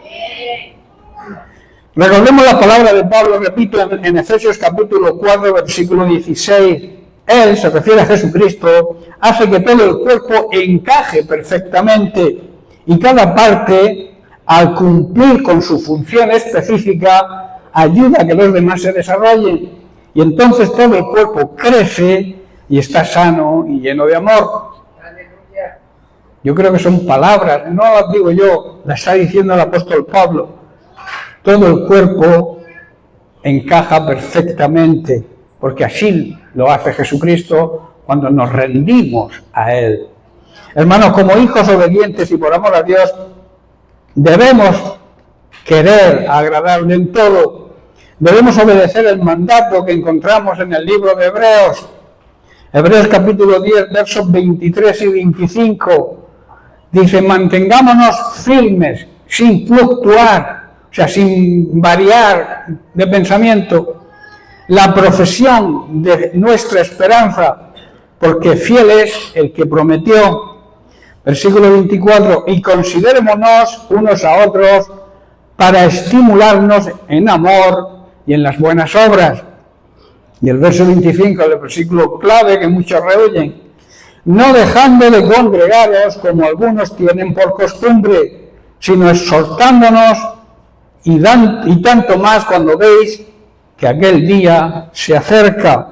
Speaker 4: Recordemos las palabras de Pablo, repito, en Efesios capítulo 4, versículo 16. Él, se refiere a Jesucristo, hace que todo el cuerpo encaje perfectamente y cada parte, al cumplir con su función específica, ayuda a que los demás se desarrollen. Y entonces todo el cuerpo crece y está sano y lleno de amor. Yo creo que son palabras, no las digo yo, las está diciendo el apóstol Pablo. Todo el cuerpo encaja perfectamente, porque así lo hace Jesucristo cuando nos rendimos a Él. Hermanos, como hijos obedientes y por amor a Dios, debemos querer agradarle en todo. Debemos obedecer el mandato que encontramos en el libro de Hebreos. Hebreos capítulo 10, versos 23 y 25. Dice, mantengámonos firmes, sin fluctuar, o sea, sin variar de pensamiento, la profesión de nuestra esperanza, porque fiel es el que prometió. Versículo 24, y considerémonos unos a otros para estimularnos en amor y en las buenas obras. Y el verso 25, el versículo clave que muchos rehuyen, no dejando de congregaros como algunos tienen por costumbre, sino exhortándonos y tanto más cuando veis que aquel día se acerca.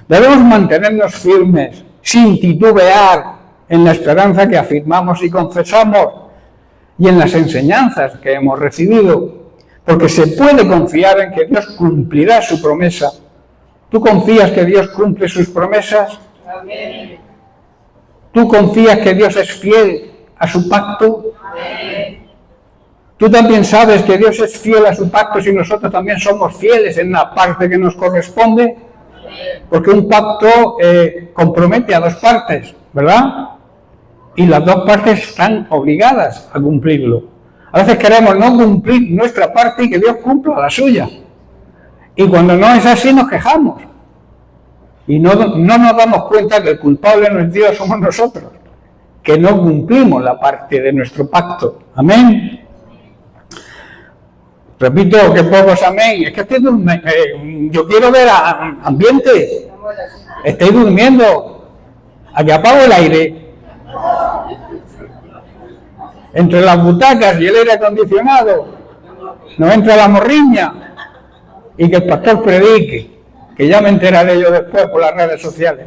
Speaker 4: Debemos mantenernos firmes, sin titubear, en la esperanza que afirmamos y confesamos y en las enseñanzas que hemos recibido, porque se puede confiar en que Dios cumplirá su promesa. ¿Tú confías que Dios cumple sus promesas? Amén. ¿Tú confías que Dios es fiel a su pacto? Amén. ¿Tú también sabes que Dios es fiel a su pacto si nosotros también somos fieles en la parte que nos corresponde? Porque un pacto compromete a dos partes, ¿verdad? Y las dos partes están obligadas a cumplirlo. A veces queremos no cumplir nuestra parte y que Dios cumpla la suya. Y cuando no es así nos quejamos. Y no nos damos cuenta que el culpable no es Dios, somos nosotros, que no cumplimos la parte de nuestro pacto. Amén. Repito que pocos amén. Es que yo quiero ver ambiente. Estoy durmiendo. A que apago el aire. Entre las butacas y el aire acondicionado. No entra la morriña. Y que el pastor predique. Que ya me enteraré yo después por las redes sociales.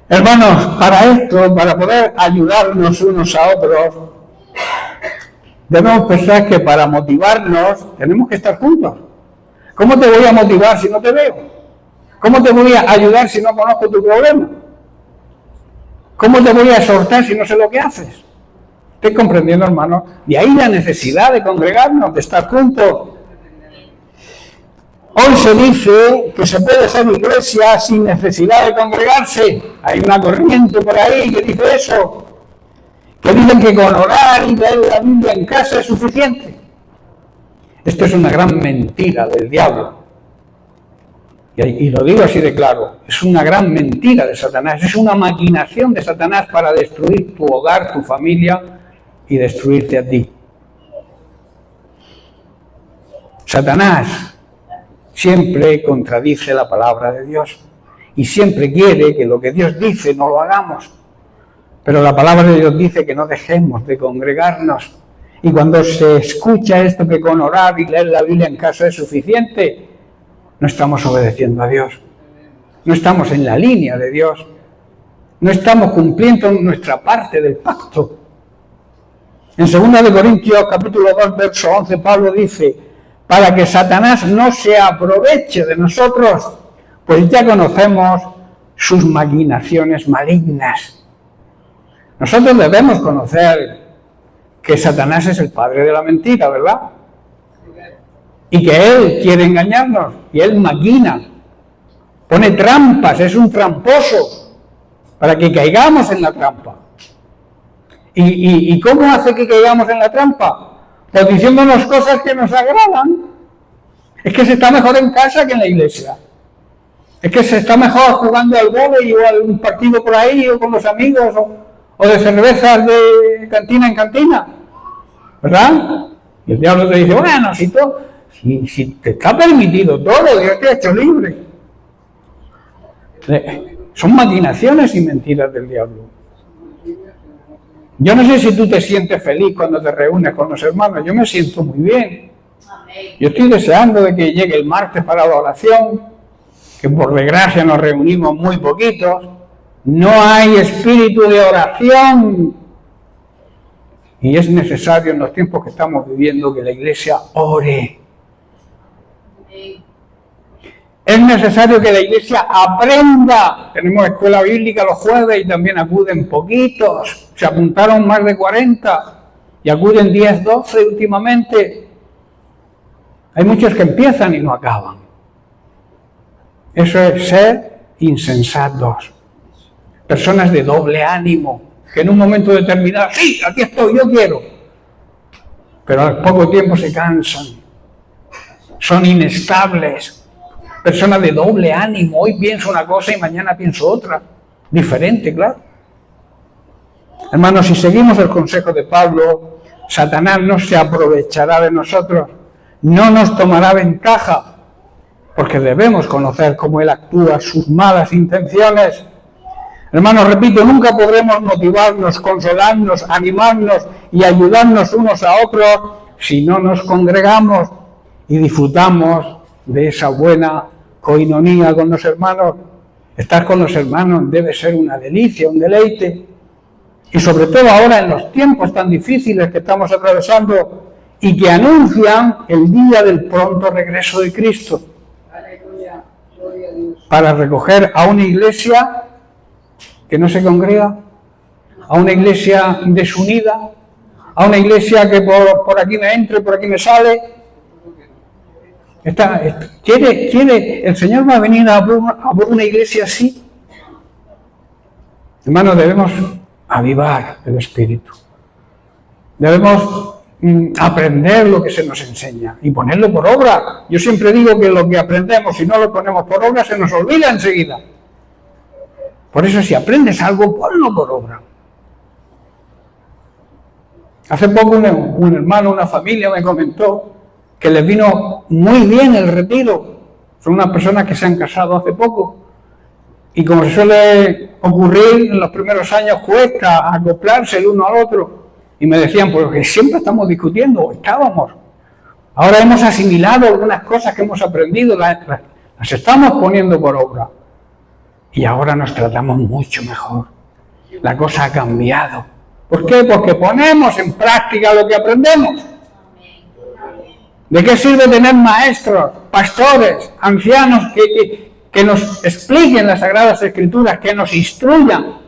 Speaker 4: Hermanos, para esto, para poder ayudarnos unos a otros, debemos pensar que para motivarnos tenemos que estar juntos. ¿Cómo te voy a motivar si no te veo? ¿Cómo te voy a ayudar si no conozco tu problema? ¿Cómo te voy a exhortar si no sé lo que haces? ¿Estoy comprendiendo, hermanos? De ahí la necesidad de congregarnos, de estar juntos. Hoy se dice que se puede ser iglesia sin necesidad de congregarse. Hay una corriente por ahí que dice eso. Que dicen que con orar y leer la Biblia en casa es suficiente. Esto es una gran mentira del diablo. Y lo digo así de claro. Es una gran mentira de Satanás. Es una maquinación de Satanás para destruir tu hogar, tu familia y destruirte a ti. Satanás siempre contradice la palabra de Dios y siempre quiere que lo que Dios dice no lo hagamos. Pero la palabra de Dios dice que no dejemos de congregarnos. Y cuando se escucha esto que con orar y leer la Biblia en casa es suficiente, no estamos obedeciendo a Dios. No estamos en la línea de Dios. No estamos cumpliendo nuestra parte del pacto. En 2 Corintios capítulo 2, verso 11, Pablo dice, para que Satanás no se aproveche de nosotros, pues ya conocemos sus maquinaciones malignas. Nosotros debemos conocer que Satanás es el padre de la mentira, ¿verdad? Y que él quiere engañarnos, y él maquina, pone trampas, es un tramposo, para que caigamos en la trampa. ¿Y cómo hace que caigamos en la trampa? Pues diciéndonos cosas que nos agradan. Es que se está mejor en casa que en la iglesia. Es que se está mejor jugando al vóley o a un partido por ahí o con los amigos o de cervezas de cantina en cantina. ¿Verdad? Y el diablo te dice, bueno, si te está permitido todo, Dios te ha hecho libre. Son maquinaciones y mentiras del diablo. Yo no sé si tú te sientes feliz cuando te reúnes con los hermanos, yo me siento muy bien. Yo estoy deseando de que llegue el martes para la oración, que por desgracia nos reunimos muy poquitos, no hay espíritu de oración. Y es necesario en los tiempos que estamos viviendo que la iglesia ore. Es necesario que la iglesia aprenda. Tenemos escuela bíblica los jueves y también acuden poquitos. Se apuntaron más de 40 y acuden 10, 12 últimamente. Hay muchos que empiezan y no acaban. Eso es ser insensatos. Personas de doble ánimo, que en un momento determinado, sí, aquí estoy, yo quiero. Pero al poco tiempo se cansan. Son inestables. Personas de doble ánimo, hoy pienso una cosa y mañana pienso otra, diferente, claro. Hermanos, si seguimos el consejo de Pablo, Satanás no se aprovechará de nosotros, no nos tomará ventaja, porque debemos conocer cómo él actúa, sus malas intenciones. Hermanos, repito, nunca podremos motivarnos, consolarnos, animarnos y ayudarnos unos a otros si no nos congregamos y disfrutamos de esa buena coinonía con los hermanos. Estar con los hermanos debe ser una delicia, un deleite. Y sobre todo ahora en los tiempos tan difíciles que estamos atravesando y que anuncian el día del pronto regreso de Cristo. Para recoger a una iglesia que no se congrega, a una iglesia desunida, a una iglesia que por aquí me entra y por aquí me sale. El Señor va a venir a por una iglesia así. Hermanos, debemos avivar el espíritu. Debemos aprender lo que se nos enseña y ponerlo por obra. Yo siempre digo que lo que aprendemos, si no lo ponemos por obra, se nos olvida enseguida. Por eso, si aprendes algo, ponlo por obra. Hace poco un hermano, una familia me comentó que les vino muy bien el retiro. Son unas personas que se han casado hace poco. Y como suele ocurrir en los primeros años, cuesta acoplarse el uno al otro. Y me decían, pues que siempre estamos discutiendo, o estábamos. Ahora hemos asimilado algunas cosas que hemos aprendido, las estamos poniendo por obra. Y ahora nos tratamos mucho mejor. La cosa ha cambiado. ¿Por qué? Porque ponemos en práctica lo que aprendemos. ¿De qué sirve tener maestros, pastores, ancianos que nos expliquen las Sagradas Escrituras, que nos instruyan,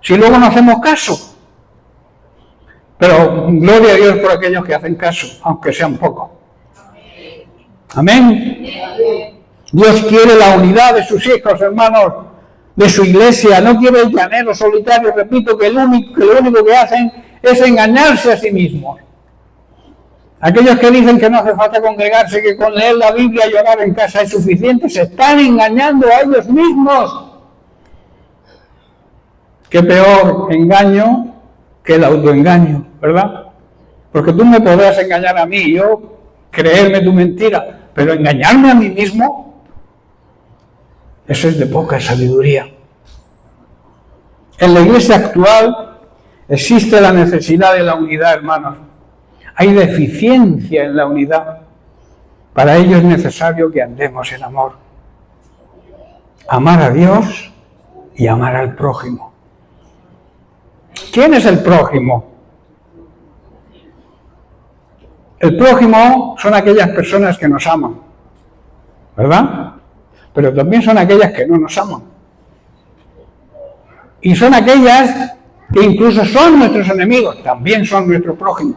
Speaker 4: si luego no hacemos caso? Pero gloria a Dios por aquellos que hacen caso, aunque sean pocos. Amén. Dios quiere la unidad de sus hijos, hermanos, de su iglesia. No quiere el llanero solitario. Repito que lo único que hacen es engañarse a sí mismos. Aquellos que dicen que no hace falta congregarse, que con leer la Biblia y orar en casa es suficiente, se están engañando a ellos mismos. Qué peor engaño que el autoengaño, ¿verdad? Porque tú me podrás engañar a mí, yo creerme tu mentira, pero engañarme a mí mismo, eso es de poca sabiduría. En la iglesia actual existe la necesidad de la unidad, hermanos. Hay deficiencia en la unidad. Para ello es necesario que andemos en amor. Amar a Dios y amar al prójimo. ¿Quién es el prójimo? El prójimo son aquellas personas que nos aman, ¿verdad? Pero también son aquellas que no nos aman. Y son aquellas que incluso son nuestros enemigos, también son nuestro prójimo.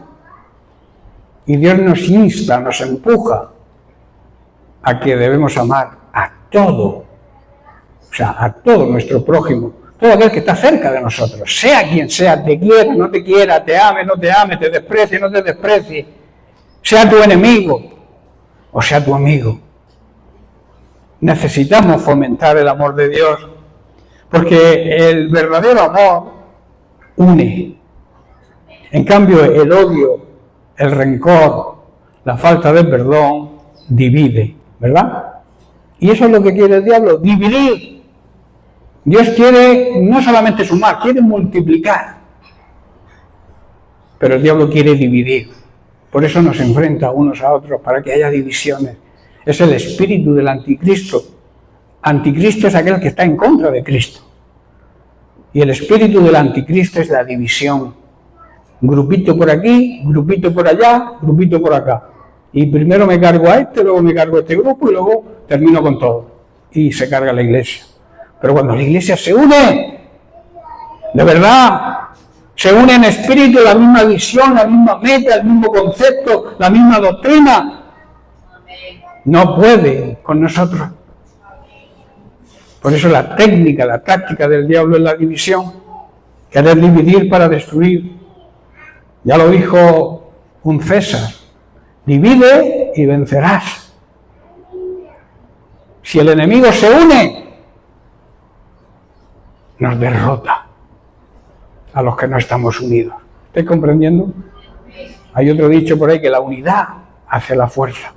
Speaker 4: Y Dios nos insta, nos empuja a que debemos amar a todo, o sea, a todo nuestro prójimo, todo aquel que está cerca de nosotros, sea quien sea, te quiera, no te quiera, te ame, no te ame, te desprecie, no te desprecie, sea tu enemigo o sea tu amigo. Necesitamos fomentar el amor de Dios, porque el verdadero amor une. En cambio, el odio, el rencor, la falta de perdón divide, ¿verdad? Y eso es lo que quiere el diablo, dividir. Dios quiere no solamente sumar, quiere multiplicar. Pero el diablo quiere dividir. Por eso nos enfrenta unos a otros, para que haya divisiones. Es el espíritu del anticristo. Anticristo es aquel que está en contra de Cristo. Y el espíritu del anticristo es la división. Grupito por aquí, grupito por allá, grupito por acá. Y primero me cargo a este, luego me cargo a este grupo y luego termino con todo. Y se carga la iglesia. Pero cuando la iglesia se une, de verdad, se une en espíritu, la misma visión, la misma meta, el mismo concepto, la misma doctrina, no puede con nosotros. Por eso la técnica, la táctica del diablo es la división, querer dividir para destruir. Ya lo dijo un César, divide y vencerás. Si el enemigo se une, nos derrota a los que no estamos unidos. ¿Estáis comprendiendo? Hay otro dicho por ahí, que la unidad hace la fuerza.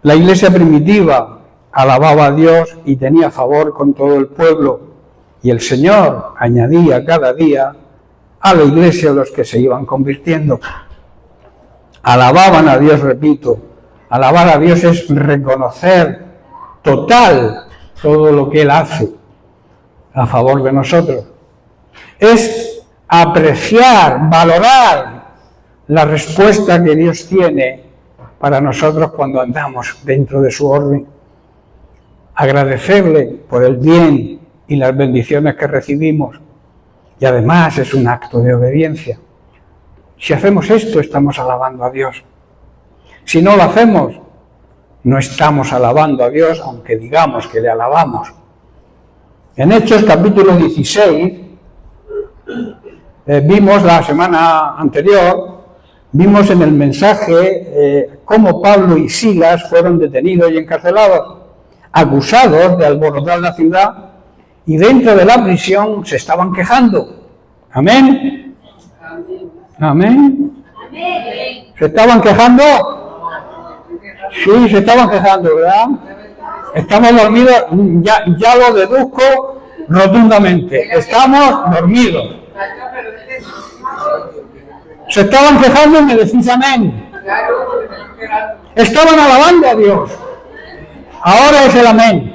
Speaker 4: La iglesia primitiva alababa a Dios y tenía favor con todo el pueblo, y el Señor añadía cada día a la iglesia los que se iban convirtiendo. Alababan a Dios, repito. Alabar a Dios es reconocer total todo lo que Él hace a favor de nosotros. Es apreciar, valorar la respuesta que Dios tiene para nosotros cuando andamos dentro de su orden. Agradecerle por el bien y las bendiciones que recibimos. Y además es un acto de obediencia. Si hacemos esto, estamos alabando a Dios. Si no lo hacemos, no estamos alabando a Dios, aunque digamos que le alabamos. En Hechos capítulo 16, vimos la semana anterior, vimos en el mensaje cómo Pablo y Silas fueron detenidos y encarcelados, acusados de alborotar la ciudad, y dentro de la prisión se estaban quejando. ¿Amén? ¿Amén? ¿Se estaban quejando? Sí, se estaban quejando, ¿verdad? Estamos dormidos, ya lo deduzco rotundamente. Estamos dormidos. Se estaban quejando y me decís amén. Estaban alabando a Dios. Ahora es el amén.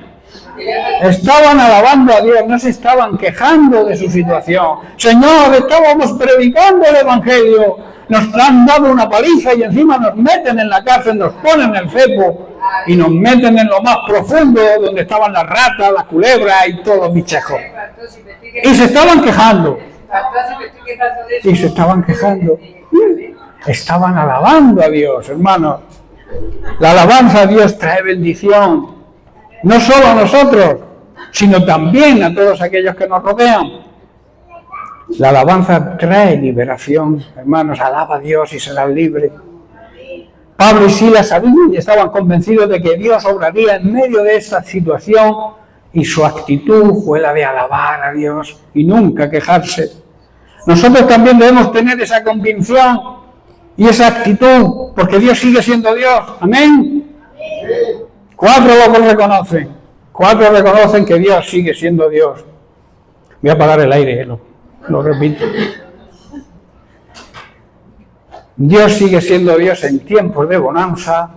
Speaker 4: Estaban alabando a Dios, no se estaban quejando de su situación. Señor, estábamos predicando el Evangelio, nos han dado una paliza y encima nos meten en la cárcel, nos ponen el cepo y nos meten en lo más profundo donde estaban las ratas, las culebras y todos los bichejos. Y se estaban quejando. Y se estaban quejando. Estaban alabando a Dios, hermanos. La alabanza a Dios trae bendición. No solo a nosotros, sino también a todos aquellos que nos rodean. La alabanza trae liberación. Hermanos, alaba a Dios y serás libre. Pablo y Silas sabían y estaban convencidos de que Dios obraría en medio de esta situación, y su actitud fue la de alabar a Dios y nunca quejarse. Nosotros también debemos tener esa convicción y esa actitud, porque Dios sigue siendo Dios. Amén. 4 lo reconocen. 4 reconocen que Dios sigue siendo Dios. Voy a apagar el aire, lo repito. Dios sigue siendo Dios en tiempos de bonanza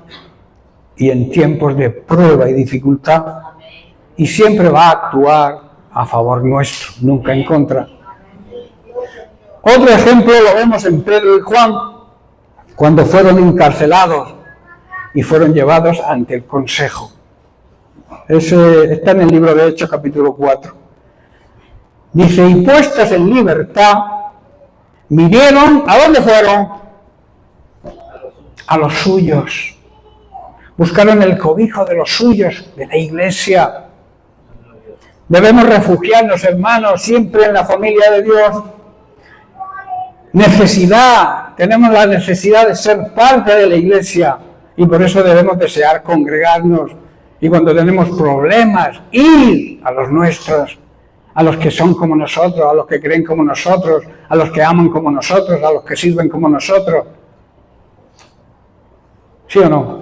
Speaker 4: y en tiempos de prueba y dificultad. Y siempre va a actuar a favor nuestro, nunca en contra. Otro ejemplo lo vemos en Pedro y Juan, cuando fueron encarcelados y fueron llevados ante el consejo. Está en el libro de Hechos, capítulo 4. Dice, y puestos en libertad, vinieron, ¿a dónde fueron? A los suyos. Buscaron el cobijo de los suyos, de la iglesia. Debemos refugiarnos, hermanos, siempre en la familia de Dios. Tenemos la necesidad de ser parte de la iglesia y por eso debemos desear congregarnos. Y cuando tenemos problemas, ir a los nuestros, a los que son como nosotros, a los que creen como nosotros, a los que aman como nosotros, a los que sirven como nosotros. ¿Sí o no?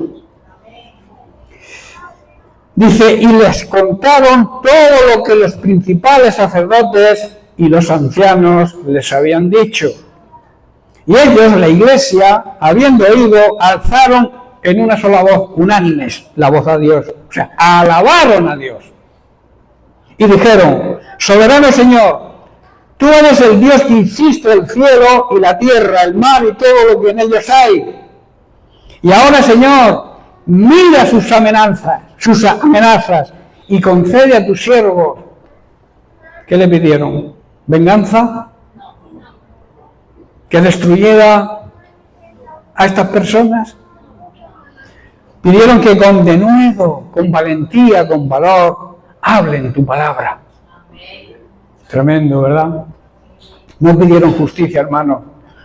Speaker 4: Dice, y les contaron todo lo que los principales sacerdotes y los ancianos les habían dicho. Y ellos, la iglesia, habiendo oído, alzaron en una sola voz, unánimes, la voz a Dios. O sea, alabaron a Dios. Y dijeron, soberano Señor, tú eres el Dios que hiciste el cielo y la tierra, el mar y todo lo que en ellos hay. Y ahora, Señor, mira sus amenazas y concede a tus siervos. ¿Qué le pidieron? ¿Venganza? ¿Que destruyera a estas personas? Pidieron que con denuedo, con valentía, con valor, hablen tu palabra. Tremendo, ¿verdad? No pidieron justicia, hermano.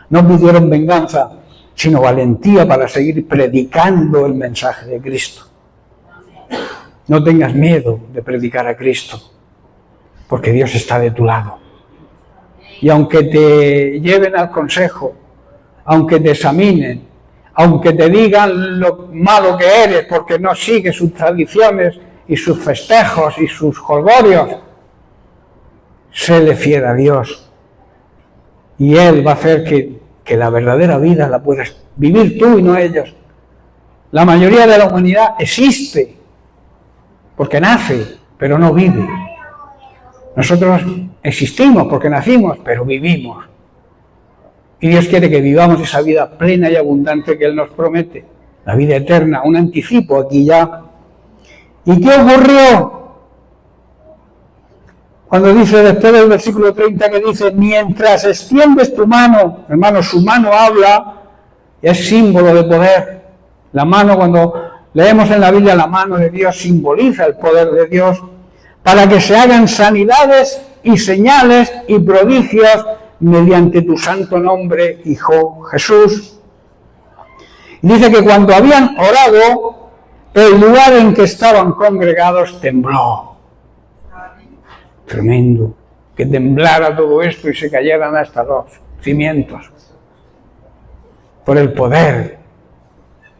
Speaker 4: No pidieron venganza, sino valentía para seguir predicando el mensaje de Cristo. No tengas miedo de predicar a Cristo, porque Dios está de tu lado. Y aunque te lleven al consejo, aunque te examinen, aunque te digan lo malo que eres porque no sigues sus tradiciones y sus festejos y sus jolgorios, séle fiel a Dios. Y Él va a hacer que la verdadera vida la puedas vivir tú y no ellos. La mayoría de la humanidad existe porque nace, pero no vive. Nosotros existimos porque nacimos, pero vivimos. Y Dios quiere que vivamos esa vida plena y abundante que Él nos promete. La vida eterna, un anticipo aquí ya. ¿Y qué ocurrió? Cuando dice después del versículo 30 que dice, mientras extiendes tu mano, hermano, su mano habla, y es símbolo de poder. La mano, cuando leemos en la Biblia, la mano de Dios simboliza el poder de Dios, para que se hagan sanidades y señales y prodigios mediante tu santo nombre, Hijo Jesús. Y dice que cuando habían orado, el lugar en que estaban congregados tembló. Tremendo, que temblara todo esto y se cayeran hasta los cimientos. Por el poder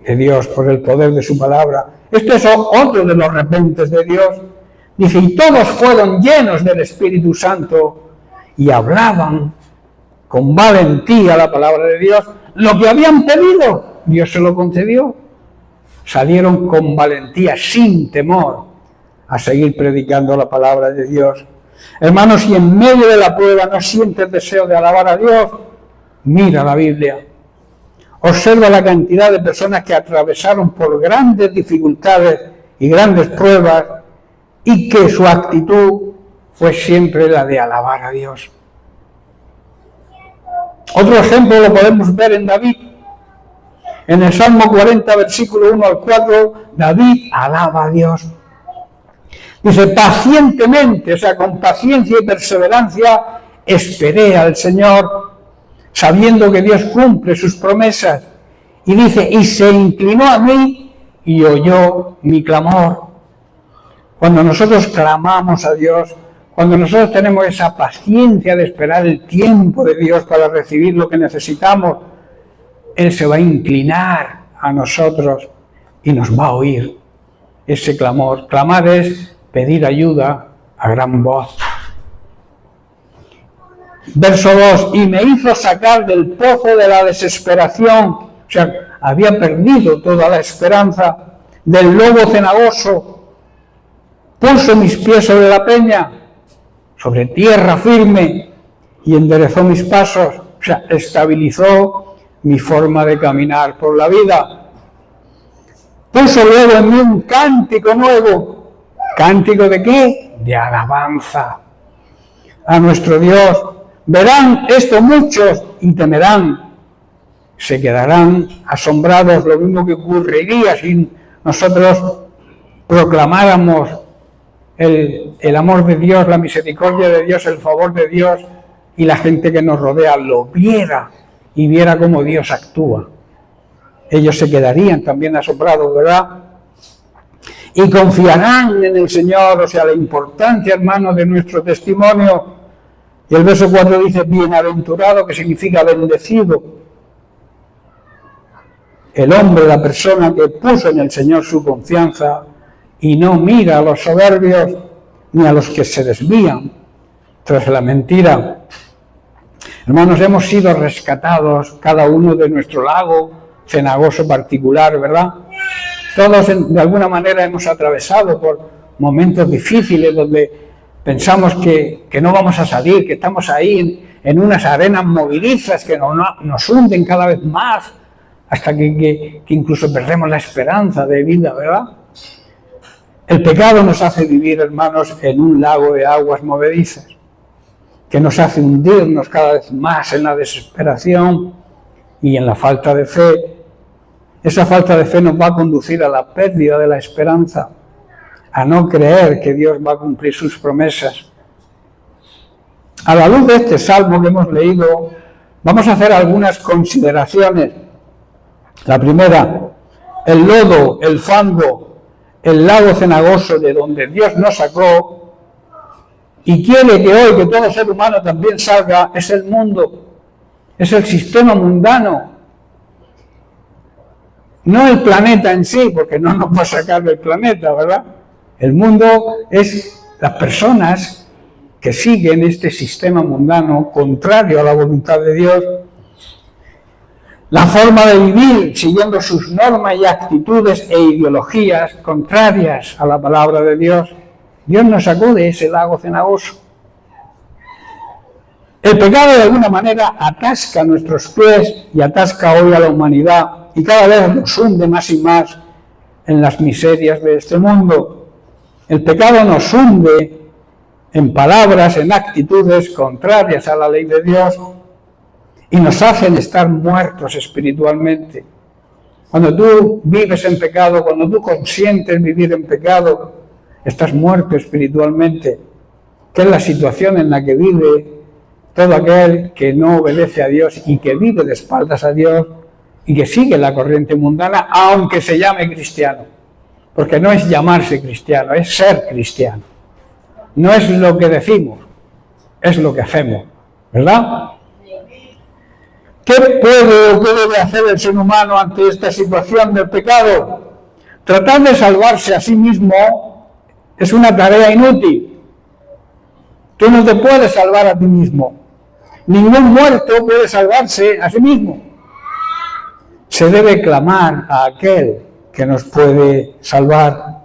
Speaker 4: de Dios, por el poder de su palabra. Este es otro de los repentes de Dios. Dice, y todos fueron llenos del Espíritu Santo y hablaban con valentía la palabra de Dios. Lo que habían pedido, Dios se lo concedió. Salieron con valentía, sin temor, a seguir predicando la palabra de Dios. Hermanos, si en medio de la prueba no sientes deseo de alabar a Dios, mira la Biblia. Observa la cantidad de personas que atravesaron por grandes dificultades y grandes pruebas y que su actitud fue siempre la de alabar a Dios. Otro ejemplo lo podemos ver en David. En el Salmo 40, versículo 1 al 4, David alaba a Dios. Dice, pacientemente, o sea, con paciencia y perseverancia, esperé al Señor, sabiendo que Dios cumple sus promesas. Y dice, y se inclinó a mí y oyó mi clamor. Cuando nosotros clamamos a Dios, cuando nosotros tenemos esa paciencia de esperar el tiempo de Dios para recibir lo que necesitamos, Él se va a inclinar a nosotros y nos va a oír ese clamor. Clamar es pedir ayuda a gran voz. Verso 2, y me hizo sacar del pozo de la desesperación, o sea, había perdido toda la esperanza, del lobo cenagoso, puso mis pies sobre la peña, sobre tierra firme, y enderezó mis pasos. sea, estabilizó mi forma de caminar por la vida. Puso luego en mí un cántico nuevo. ¿Cántico de qué? De alabanza a nuestro Dios. Verán esto muchos y temerán. Se quedarán asombrados, lo mismo que ocurriría si nosotros proclamáramos el amor de Dios, la misericordia de Dios, el favor de Dios, y la gente que nos rodea lo viera y viera cómo Dios actúa. Ellos se quedarían también asombrados, ¿verdad? Y confiarán en el Señor, o sea, la importancia, hermanos, de nuestro testimonio. Y el verso 4 dice, bienaventurado, que significa bendecido. El hombre, la persona que puso en el Señor su confianza y no mira a los soberbios ni a los que se desvían tras la mentira. Hermanos, hemos sido rescatados, cada uno de nuestro lago cenagoso particular, ¿verdad? Todos de alguna manera hemos atravesado por momentos difíciles donde pensamos que no vamos a salir, que estamos ahí en unas arenas movedizas que nos hunden cada vez más, hasta que incluso perdemos la esperanza de vida, ¿verdad? El pecado nos hace vivir, hermanos, en un lago de aguas movedizas, que nos hace hundirnos cada vez más en la desesperación y en la falta de fe. Esa falta de fe nos va a conducir a la pérdida de la esperanza, a no creer que Dios va a cumplir sus promesas. A la luz de este salmo que hemos leído, vamos a hacer algunas consideraciones. La primera, el lodo, el fango, el lago cenagoso de donde Dios nos sacó y quiere que hoy, que todo ser humano también salga, es el mundo, es el sistema mundano. No el planeta en sí, porque no nos va a sacar del planeta, ¿verdad? El mundo es las personas que siguen este sistema mundano contrario a la voluntad de Dios. La forma de vivir siguiendo sus normas y actitudes e ideologías contrarias a la palabra de Dios. Dios nos sacó de ese lago cenagoso. El pecado de alguna manera atasca nuestros pies y atasca hoy a la humanidad y cada vez nos hunde más y más en las miserias de este mundo. El pecado nos hunde en palabras, en actitudes contrarias a la ley de Dios y nos hacen estar muertos espiritualmente. Cuando tú vives en pecado, cuando tú consientes vivir en pecado, estás muerto espiritualmente, que es la situación en la que vive todo aquel que no obedece a Dios y que vive de espaldas a Dios y que sigue la corriente mundana, aunque se llame cristiano. Porque no es llamarse cristiano, es ser cristiano. No es lo que decimos, es lo que hacemos, ¿verdad? ¿Qué puede o qué debe hacer el ser humano ante esta situación del pecado? Tratar de salvarse a sí mismo es una tarea inútil. Tú no te puedes salvar a ti mismo. Ningún muerto puede salvarse a sí mismo. Se debe clamar a aquel que nos puede salvar.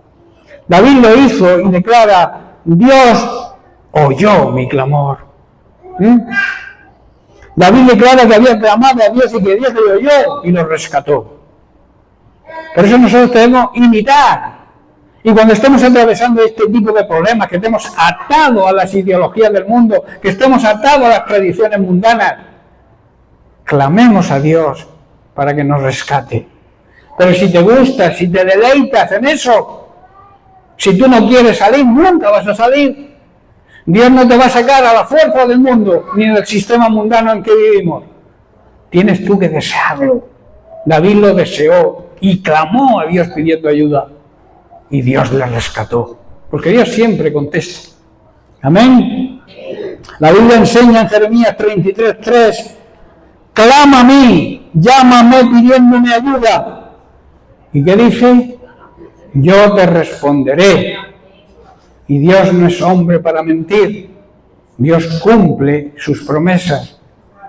Speaker 4: David lo hizo y declara, Dios oyó mi clamor. David declara que había clamado a Dios y que Dios le oyó y lo rescató. Por eso nosotros debemos imitar. Y cuando estemos atravesando este tipo de problemas, que estemos atados a las ideologías del mundo, que estemos atados a las tradiciones mundanas, clamemos a Dios para que nos rescate. Pero si te gusta, si te deleitas en eso, si tú no quieres salir, nunca vas a salir. Dios no te va a sacar a la fuerza del mundo, ni del sistema mundano en que vivimos. Tienes tú que desearlo. David lo deseó y clamó a Dios pidiendo ayuda. Y Dios le rescató. Porque Dios siempre contesta. Amén. La Biblia enseña en Jeremías 33:3, clama a mí, llámame pidiéndome ayuda. ¿Y qué dice? Yo te responderé. Y Dios no es hombre para mentir. Dios cumple sus promesas.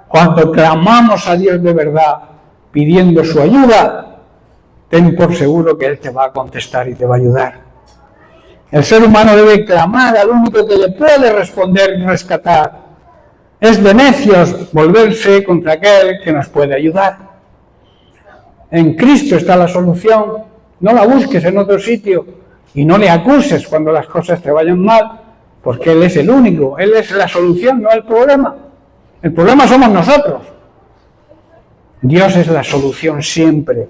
Speaker 4: Cuando clamamos a Dios de verdad, pidiendo su ayuda, ten por seguro que Él te va a contestar y te va a ayudar. El ser humano debe clamar al único que le puede responder y rescatar. Es de necios volverse contra aquel que nos puede ayudar. En Cristo está la solución. No la busques en otro sitio y no le acuses cuando las cosas te vayan mal, porque Él es el único, Él es la solución, no el problema. El problema somos nosotros. Dios es la solución siempre.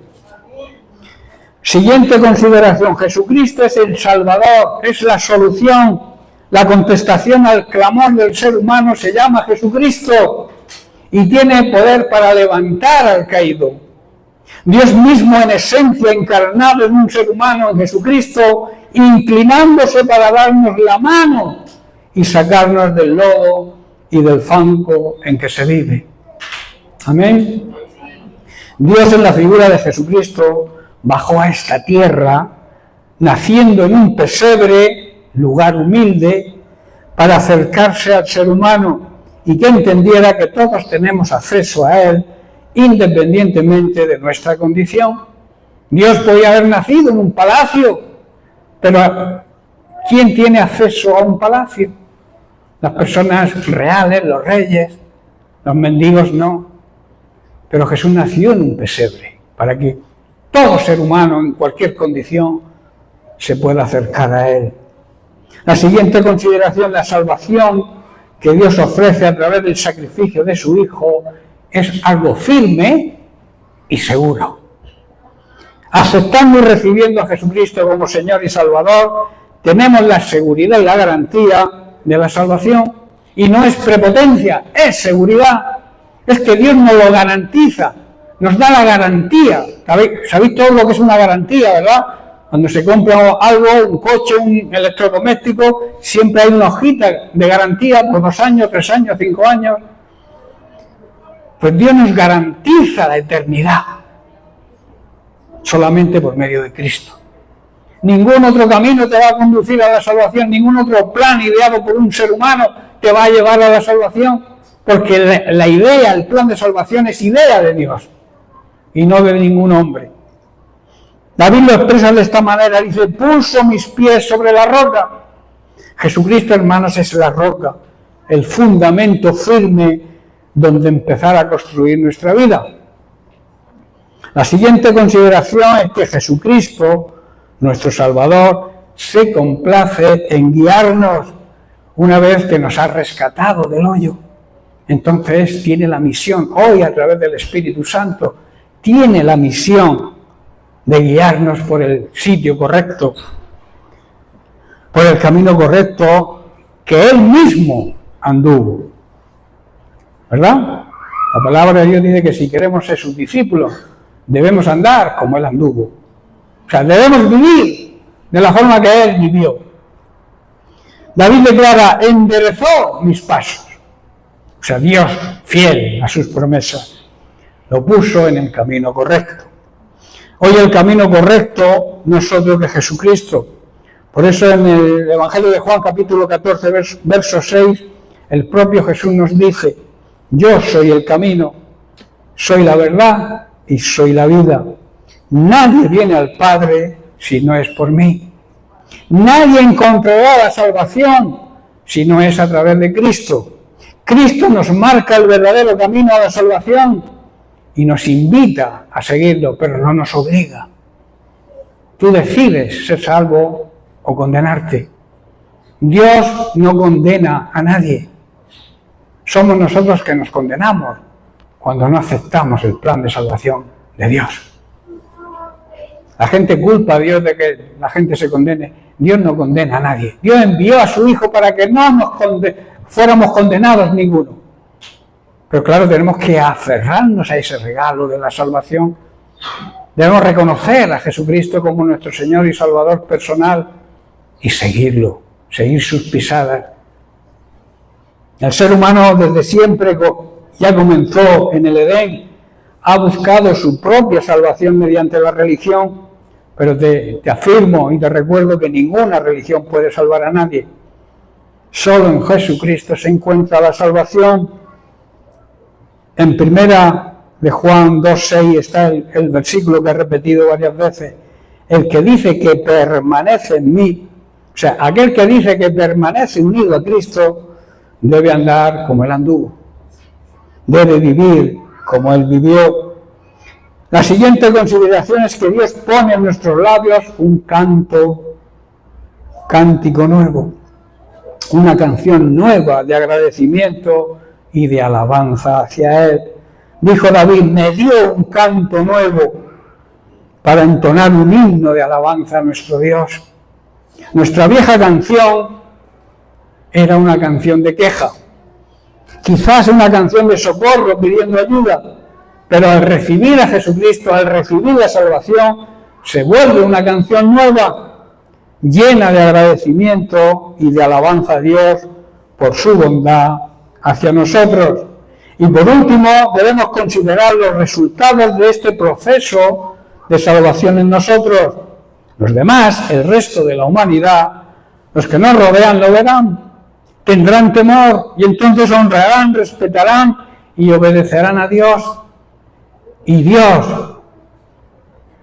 Speaker 4: Siguiente consideración, Jesucristo es el Salvador, es la solución. La contestación al clamor del ser humano se llama Jesucristo y tiene poder para levantar al caído. Dios mismo en esencia encarnado en un ser humano, en Jesucristo, inclinándose para darnos la mano y sacarnos del lodo y del fango en que se vive. Amén. Dios en la figura de Jesucristo bajó a esta tierra, naciendo en un pesebre, lugar humilde, para acercarse al ser humano y que entendiera que todos tenemos acceso a Él, independientemente de nuestra condición. Dios podía haber nacido en un palacio, pero ¿quién tiene acceso a un palacio? Las personas reales, los reyes, los mendigos no. Pero Jesús nació en un pesebre, para que todo ser humano, en cualquier condición, se pueda acercar a Él. La siguiente consideración, la salvación que Dios ofrece a través del sacrificio de su Hijo, es algo firme y seguro. Aceptando y recibiendo a Jesucristo como Señor y Salvador, tenemos la seguridad y la garantía de la salvación. Y no es prepotencia, es seguridad. Es que Dios nos lo garantiza, nos da la garantía. ¿Sabéis todo lo que es una garantía, verdad? Cuando se compra algo, un coche, un electrodoméstico, siempre hay una hojita de garantía por 2 años, 3 años, 5 años. Pues Dios nos garantiza la eternidad solamente por medio de Cristo. Ningún otro camino te va a conducir a la salvación, ningún otro plan ideado por un ser humano te va a llevar a la salvación, porque la idea, el plan de salvación es idea de Dios y no de ningún hombre. David lo expresa de esta manera, dice, puso mis pies sobre la roca. Jesucristo, hermanos, es la roca, el fundamento firme donde empezar a construir nuestra vida. La siguiente consideración es que Jesucristo, nuestro Salvador, se complace en guiarnos una vez que nos ha rescatado del hoyo. Entonces tiene la misión, hoy a través del Espíritu Santo, tiene la misión de guiarnos por el sitio correcto, por el camino correcto que Él mismo anduvo. ¿Verdad? La palabra de Dios dice que si queremos ser sus discípulos, debemos andar como Él anduvo. O sea, debemos vivir de la forma que Él vivió. David declara, enderezó mis pasos. O sea, Dios, fiel a sus promesas, lo puso en el camino correcto. Hoy el camino correcto no es otro que Jesucristo. Por eso en el Evangelio de Juan, capítulo 14, verso 6, el propio Jesús nos dice, yo soy el camino, soy la verdad y soy la vida. Nadie viene al Padre si no es por mí. Nadie encontrará la salvación si no es a través de Cristo. Cristo nos marca el verdadero camino a la salvación y nos invita a seguirlo, pero no nos obliga. Tú decides ser salvo o condenarte. Dios no condena a nadie. Somos nosotros que nos condenamos cuando no aceptamos el plan de salvación de Dios. La gente culpa a Dios de que la gente se condene. Dios no condena a nadie. Dios envió a su Hijo para que no fuéramos condenados ninguno. Pero claro, tenemos que aferrarnos a ese regalo de la salvación. Debemos reconocer a Jesucristo como nuestro Señor y Salvador personal y seguirlo, seguir sus pisadas. El ser humano desde siempre, ya comenzó en el Edén, ha buscado su propia salvación mediante la religión, pero te afirmo y te recuerdo que ninguna religión puede salvar a nadie. Solo en Jesucristo se encuentra la salvación. En primera de Juan 2:6 está el versículo que he repetido varias veces. El que dice que permanece en mí, o sea, aquel que dice que permanece unido a Cristo, debe andar como Él anduvo, debe vivir como Él vivió. La siguiente consideración es que Dios pone en nuestros labios un cántico nuevo, una canción nueva de agradecimiento y de alabanza hacia Él. Dijo David, me dio un canto nuevo para entonar un himno de alabanza a nuestro Dios. Nuestra vieja canción era una canción de queja, quizás una canción de socorro pidiendo ayuda, pero al recibir a Jesucristo, al recibir la salvación, se vuelve una canción nueva, llena de agradecimiento y de alabanza a Dios por su bondad hacia nosotros. Y por último, debemos considerar los resultados de este proceso de salvación en nosotros. Los demás, el resto de la humanidad, los que nos rodean lo verán, tendrán temor y entonces honrarán, respetarán y obedecerán a Dios. Y Dios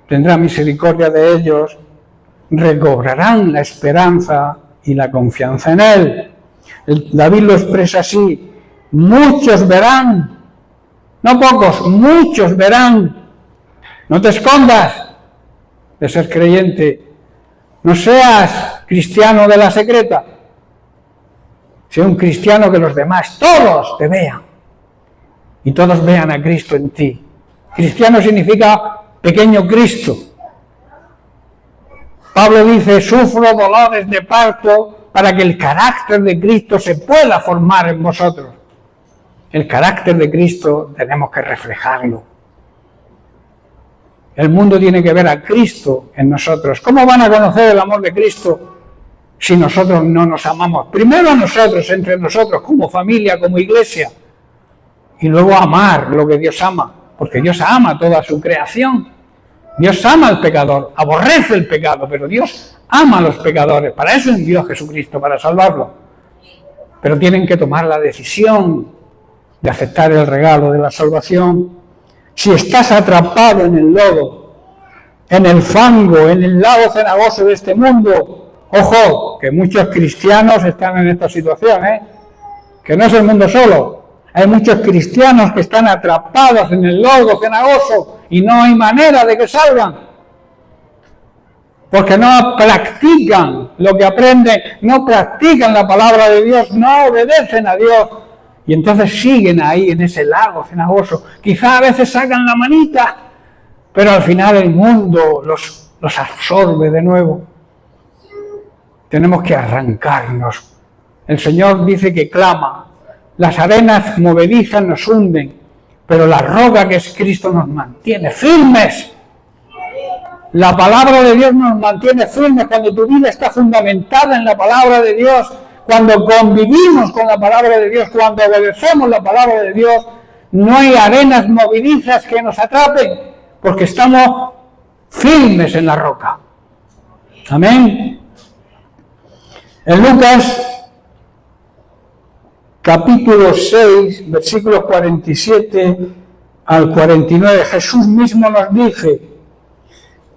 Speaker 4: tendrá misericordia de ellos, recobrarán la esperanza y la confianza en Él. David lo expresa así, muchos verán, no pocos, muchos verán. No te escondas de ser creyente, no seas cristiano de la secreta, sé un cristiano que los demás, todos te vean y todos vean a Cristo en ti. Cristiano significa pequeño Cristo. Pablo dice, sufro dolores de parto para que el carácter de Cristo se pueda formar en vosotros. El carácter de Cristo tenemos que reflejarlo. El mundo tiene que ver a Cristo en nosotros. ¿Cómo van a conocer el amor de Cristo si nosotros no nos amamos? Primero a nosotros, entre nosotros, como familia, como iglesia, y luego amar lo que Dios ama, porque Dios ama toda su creación. Dios ama al pecador, aborrece el pecado, pero Dios ama a los pecadores. Para eso envió a Jesucristo, para salvarlo. Pero tienen que tomar la decisión de aceptar el regalo de la salvación. Si estás atrapado en el lodo, en el fango, en el lago cenagoso de este mundo, ojo, que muchos cristianos están en esta situación, que no es el mundo solo. Hay muchos cristianos que están atrapados en el lodo cenagoso y no hay manera de que salgan, porque no practican lo que aprenden, no practican la palabra de Dios, no obedecen a Dios. Y entonces siguen ahí en ese lago cenagoso. Quizá a veces sacan la manita, pero al final el mundo los absorbe de nuevo. Tenemos que arrancarnos. El Señor dice que clama. Las arenas movedizas nos hunden, pero la roca que es Cristo nos mantiene firmes. La palabra de Dios nos mantiene firmes cuando tu vida está fundamentada en la palabra de Dios. Cuando convivimos con la palabra de Dios, cuando obedecemos la palabra de Dios, no hay arenas movedizas que nos atrapen, porque estamos firmes en la roca. Amén. En Lucas, capítulo 6, versículos 47 al 49, Jesús mismo nos dice,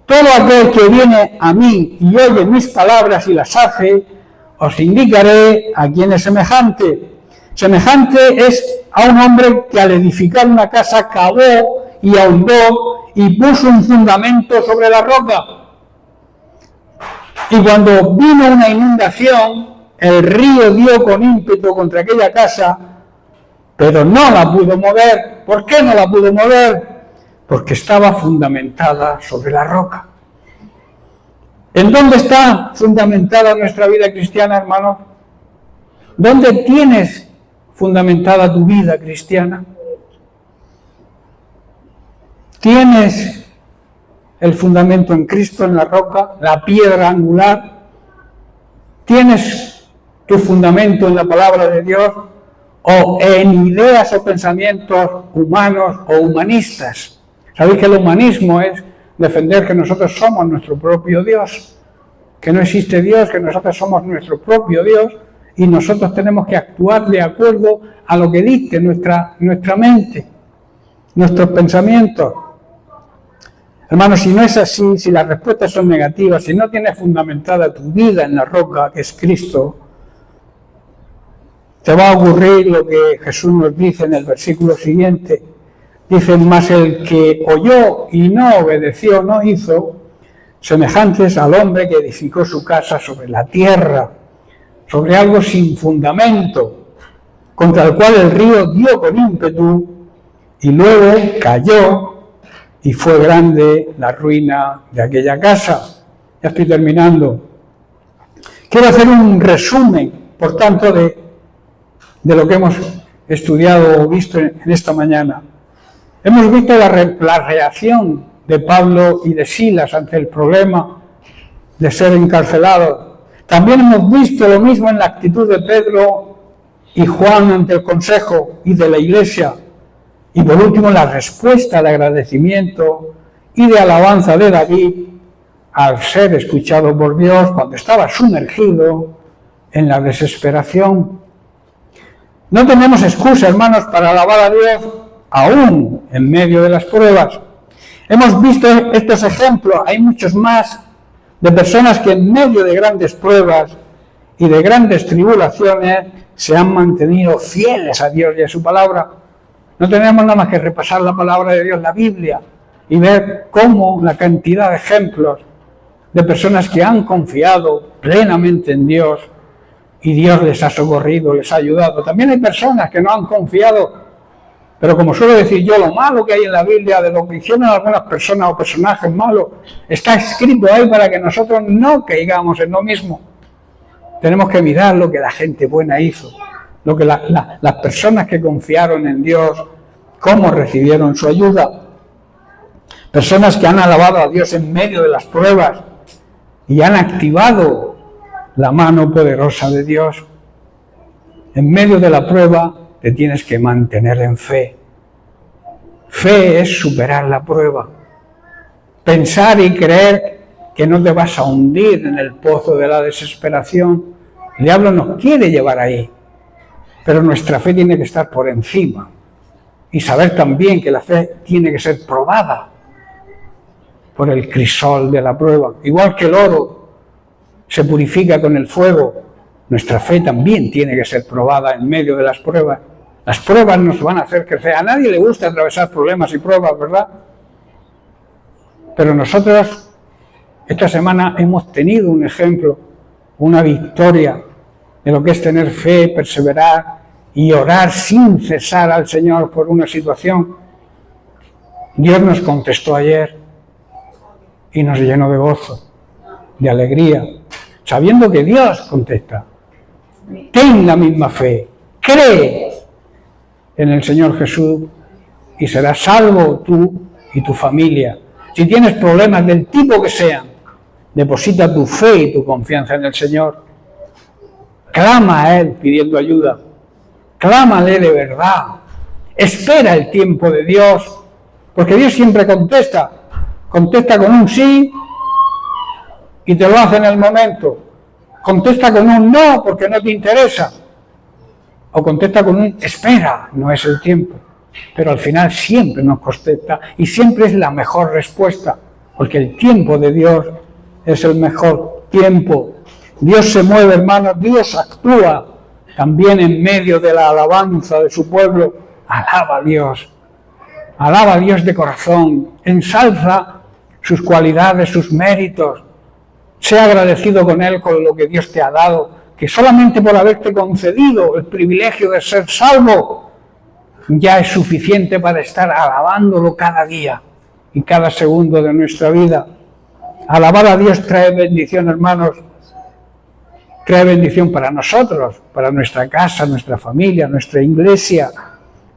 Speaker 4: todo aquel que viene a mí y oye mis palabras y las hace, os indicaré a quién es semejante. Semejante es a un hombre que al edificar una casa cavó y ahondó y puso un fundamento sobre la roca. Y cuando vino una inundación, el río dio con ímpetu contra aquella casa, pero no la pudo mover. ¿Por qué no la pudo mover? Porque estaba fundamentada sobre la roca. ¿En dónde está fundamentada nuestra vida cristiana, hermanos? ¿Dónde tienes fundamentada tu vida cristiana? ¿Tienes el fundamento en Cristo, en la roca, la piedra angular? ¿Tienes tu fundamento en la palabra de Dios o en ideas o pensamientos humanos o humanistas? ¿Sabéis que el humanismo es defender que nosotros somos nuestro propio Dios, que no existe Dios, que nosotros somos nuestro propio Dios y nosotros tenemos que actuar de acuerdo a lo que dicte nuestra mente, nuestros pensamientos? Hermanos, si no es así, si las respuestas son negativas, si no tienes fundamentada tu vida en la roca que es Cristo, te va a ocurrir lo que Jesús nos dice en el versículo siguiente. Dice, mas el que oyó y no obedeció, no hizo, semejantes al hombre que edificó su casa sobre la tierra, sobre algo sin fundamento, contra el cual el río dio con ímpetu, y luego cayó, y fue grande la ruina de aquella casa. Ya estoy terminando. Quiero hacer un resumen, por tanto, de lo que hemos estudiado o visto en esta mañana. Hemos visto la reacción de Pablo y de Silas ante el problema de ser encarcelados. También hemos visto lo mismo en la actitud de Pedro y Juan ante el consejo y de la iglesia. Y por último, la respuesta de agradecimiento y de alabanza de David al ser escuchado por Dios cuando estaba sumergido en la desesperación. No tenemos excusa, hermanos, para alabar a Dios aún en medio de las pruebas. Hemos visto estos ejemplos, hay muchos más, de personas que en medio de grandes pruebas y de grandes tribulaciones se han mantenido fieles a Dios y a su palabra. No tenemos nada más que repasar la palabra de Dios, la Biblia, y ver cómo la cantidad de ejemplos de personas que han confiado plenamente en Dios y Dios les ha socorrido, les ha ayudado. También hay personas que no han confiado, pero como suelo decir yo, lo malo que hay en la Biblia, de lo que hicieron algunas personas o personajes malos, está escrito ahí para que nosotros no caigamos en lo mismo. Tenemos que mirar lo que la gente buena hizo, lo que las personas que confiaron en Dios, cómo recibieron su ayuda. Personas que han alabado a Dios en medio de las pruebas y han activado la mano poderosa de Dios. En medio de la prueba te tienes que mantener en fe. Fe es superar la prueba. Pensar y creer que no te vas a hundir en el pozo de la desesperación. El diablo nos quiere llevar ahí, pero nuestra fe tiene que estar por encima. Y saber también que la fe tiene que ser probada por el crisol de la prueba. Igual que el oro se purifica con el fuego, nuestra fe también tiene que ser probada en medio de las pruebas. Las pruebas nos van a hacer crecer. A nadie le gusta atravesar problemas y pruebas, ¿verdad? Pero nosotros esta semana hemos tenido un ejemplo, una victoria de lo que es tener fe, perseverar y orar sin cesar al Señor por una situación. Dios nos contestó ayer y nos llenó de gozo, de alegría, sabiendo que Dios contesta. Ten la misma fe, cree en el Señor Jesús y serás salvo tú y tu familia. Si tienes problemas del tipo que sean, deposita tu fe y tu confianza en el Señor. Clama a Él pidiendo ayuda. Clámale de verdad. Espera el tiempo de Dios, porque Dios siempre contesta. Contesta con un sí y te lo hace en el momento. Contesta con un no porque no te interesa. O contesta con un espera, no es el tiempo. Pero al final siempre nos contesta y siempre es la mejor respuesta, porque el tiempo de Dios es el mejor tiempo. Dios se mueve, hermanos, Dios actúa también en medio de la alabanza de su pueblo. Alaba a Dios de corazón, ensalza sus cualidades, sus méritos. Sea agradecido con Él con lo que Dios te ha dado, que solamente por haberte concedido el privilegio de ser salvo, ya es suficiente para estar alabándolo cada día y cada segundo de nuestra vida. Alabar a Dios trae bendición, hermanos, trae bendición para nosotros, para nuestra casa, nuestra familia, nuestra iglesia,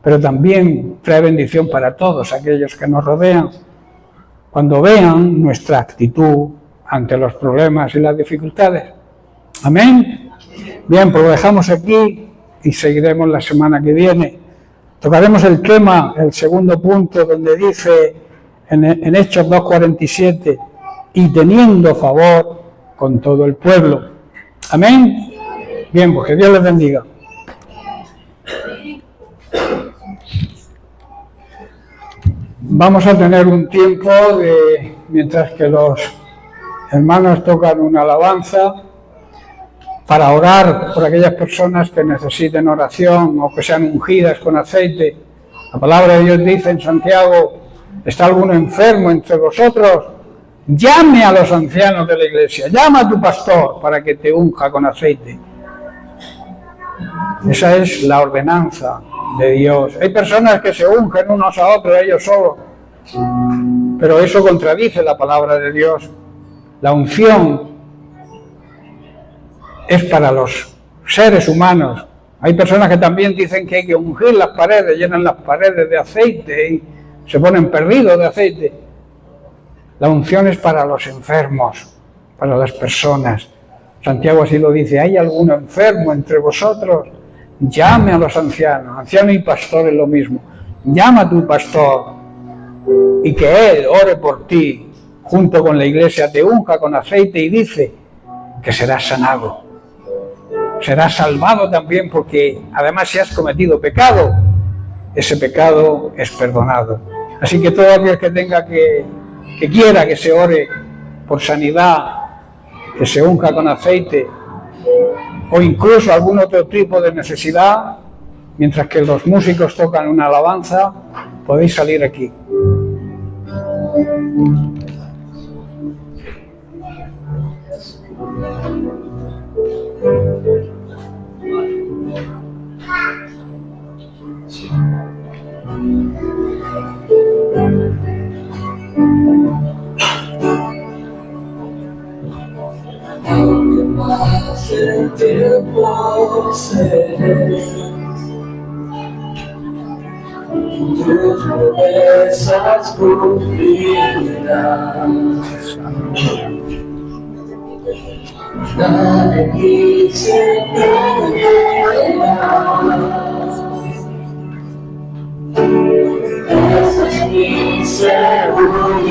Speaker 4: pero también trae bendición para todos aquellos que nos rodean, cuando vean nuestra actitud ante los problemas y las dificultades. Amén. Bien, pues lo dejamos aquí y seguiremos la semana que viene. Tocaremos el tema, el segundo punto, donde dice en Hechos 2:47, y teniendo favor con todo el pueblo. Amén. Bien, pues que Dios les bendiga. Vamos a tener un tiempo mientras que los hermanos tocan una alabanza, para orar por aquellas personas que necesiten oración o que sean ungidas con aceite. La palabra de Dios dice en Santiago: ¿está alguno enfermo entre vosotros? Llame a los ancianos de la iglesia, llama a tu pastor para que te unja con aceite. Esa es la ordenanza de Dios. Hay personas que se ungen unos a otros, ellos solos, pero eso contradice la palabra de Dios. La unción es para los seres humanos. Hay personas que también dicen que hay que ungir las paredes, llenan las paredes de aceite y se ponen perdidos de aceite. La unción es para los enfermos, para las personas. Santiago así lo dice: ¿hay alguno enfermo entre vosotros? Llame a los ancianos. Anciano y pastor es lo mismo. Llama a tu pastor y que él ore por ti, junto con la iglesia, te unja con aceite y dice que serás sanado. Serás salvado también, porque además si has cometido pecado, ese pecado es perdonado. Así que todo aquel que tenga que quiera que se ore por sanidad, que se unja con aceite, o incluso algún otro tipo de necesidad, mientras que los músicos tocan una alabanza, podéis salir aquí.
Speaker 6: El tiempo seré, tus promesas cumplirás. Nada de ti se perderá. Esa es mi seguridad.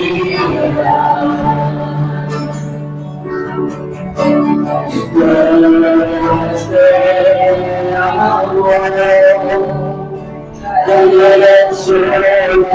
Speaker 6: Desde agua, del cielo.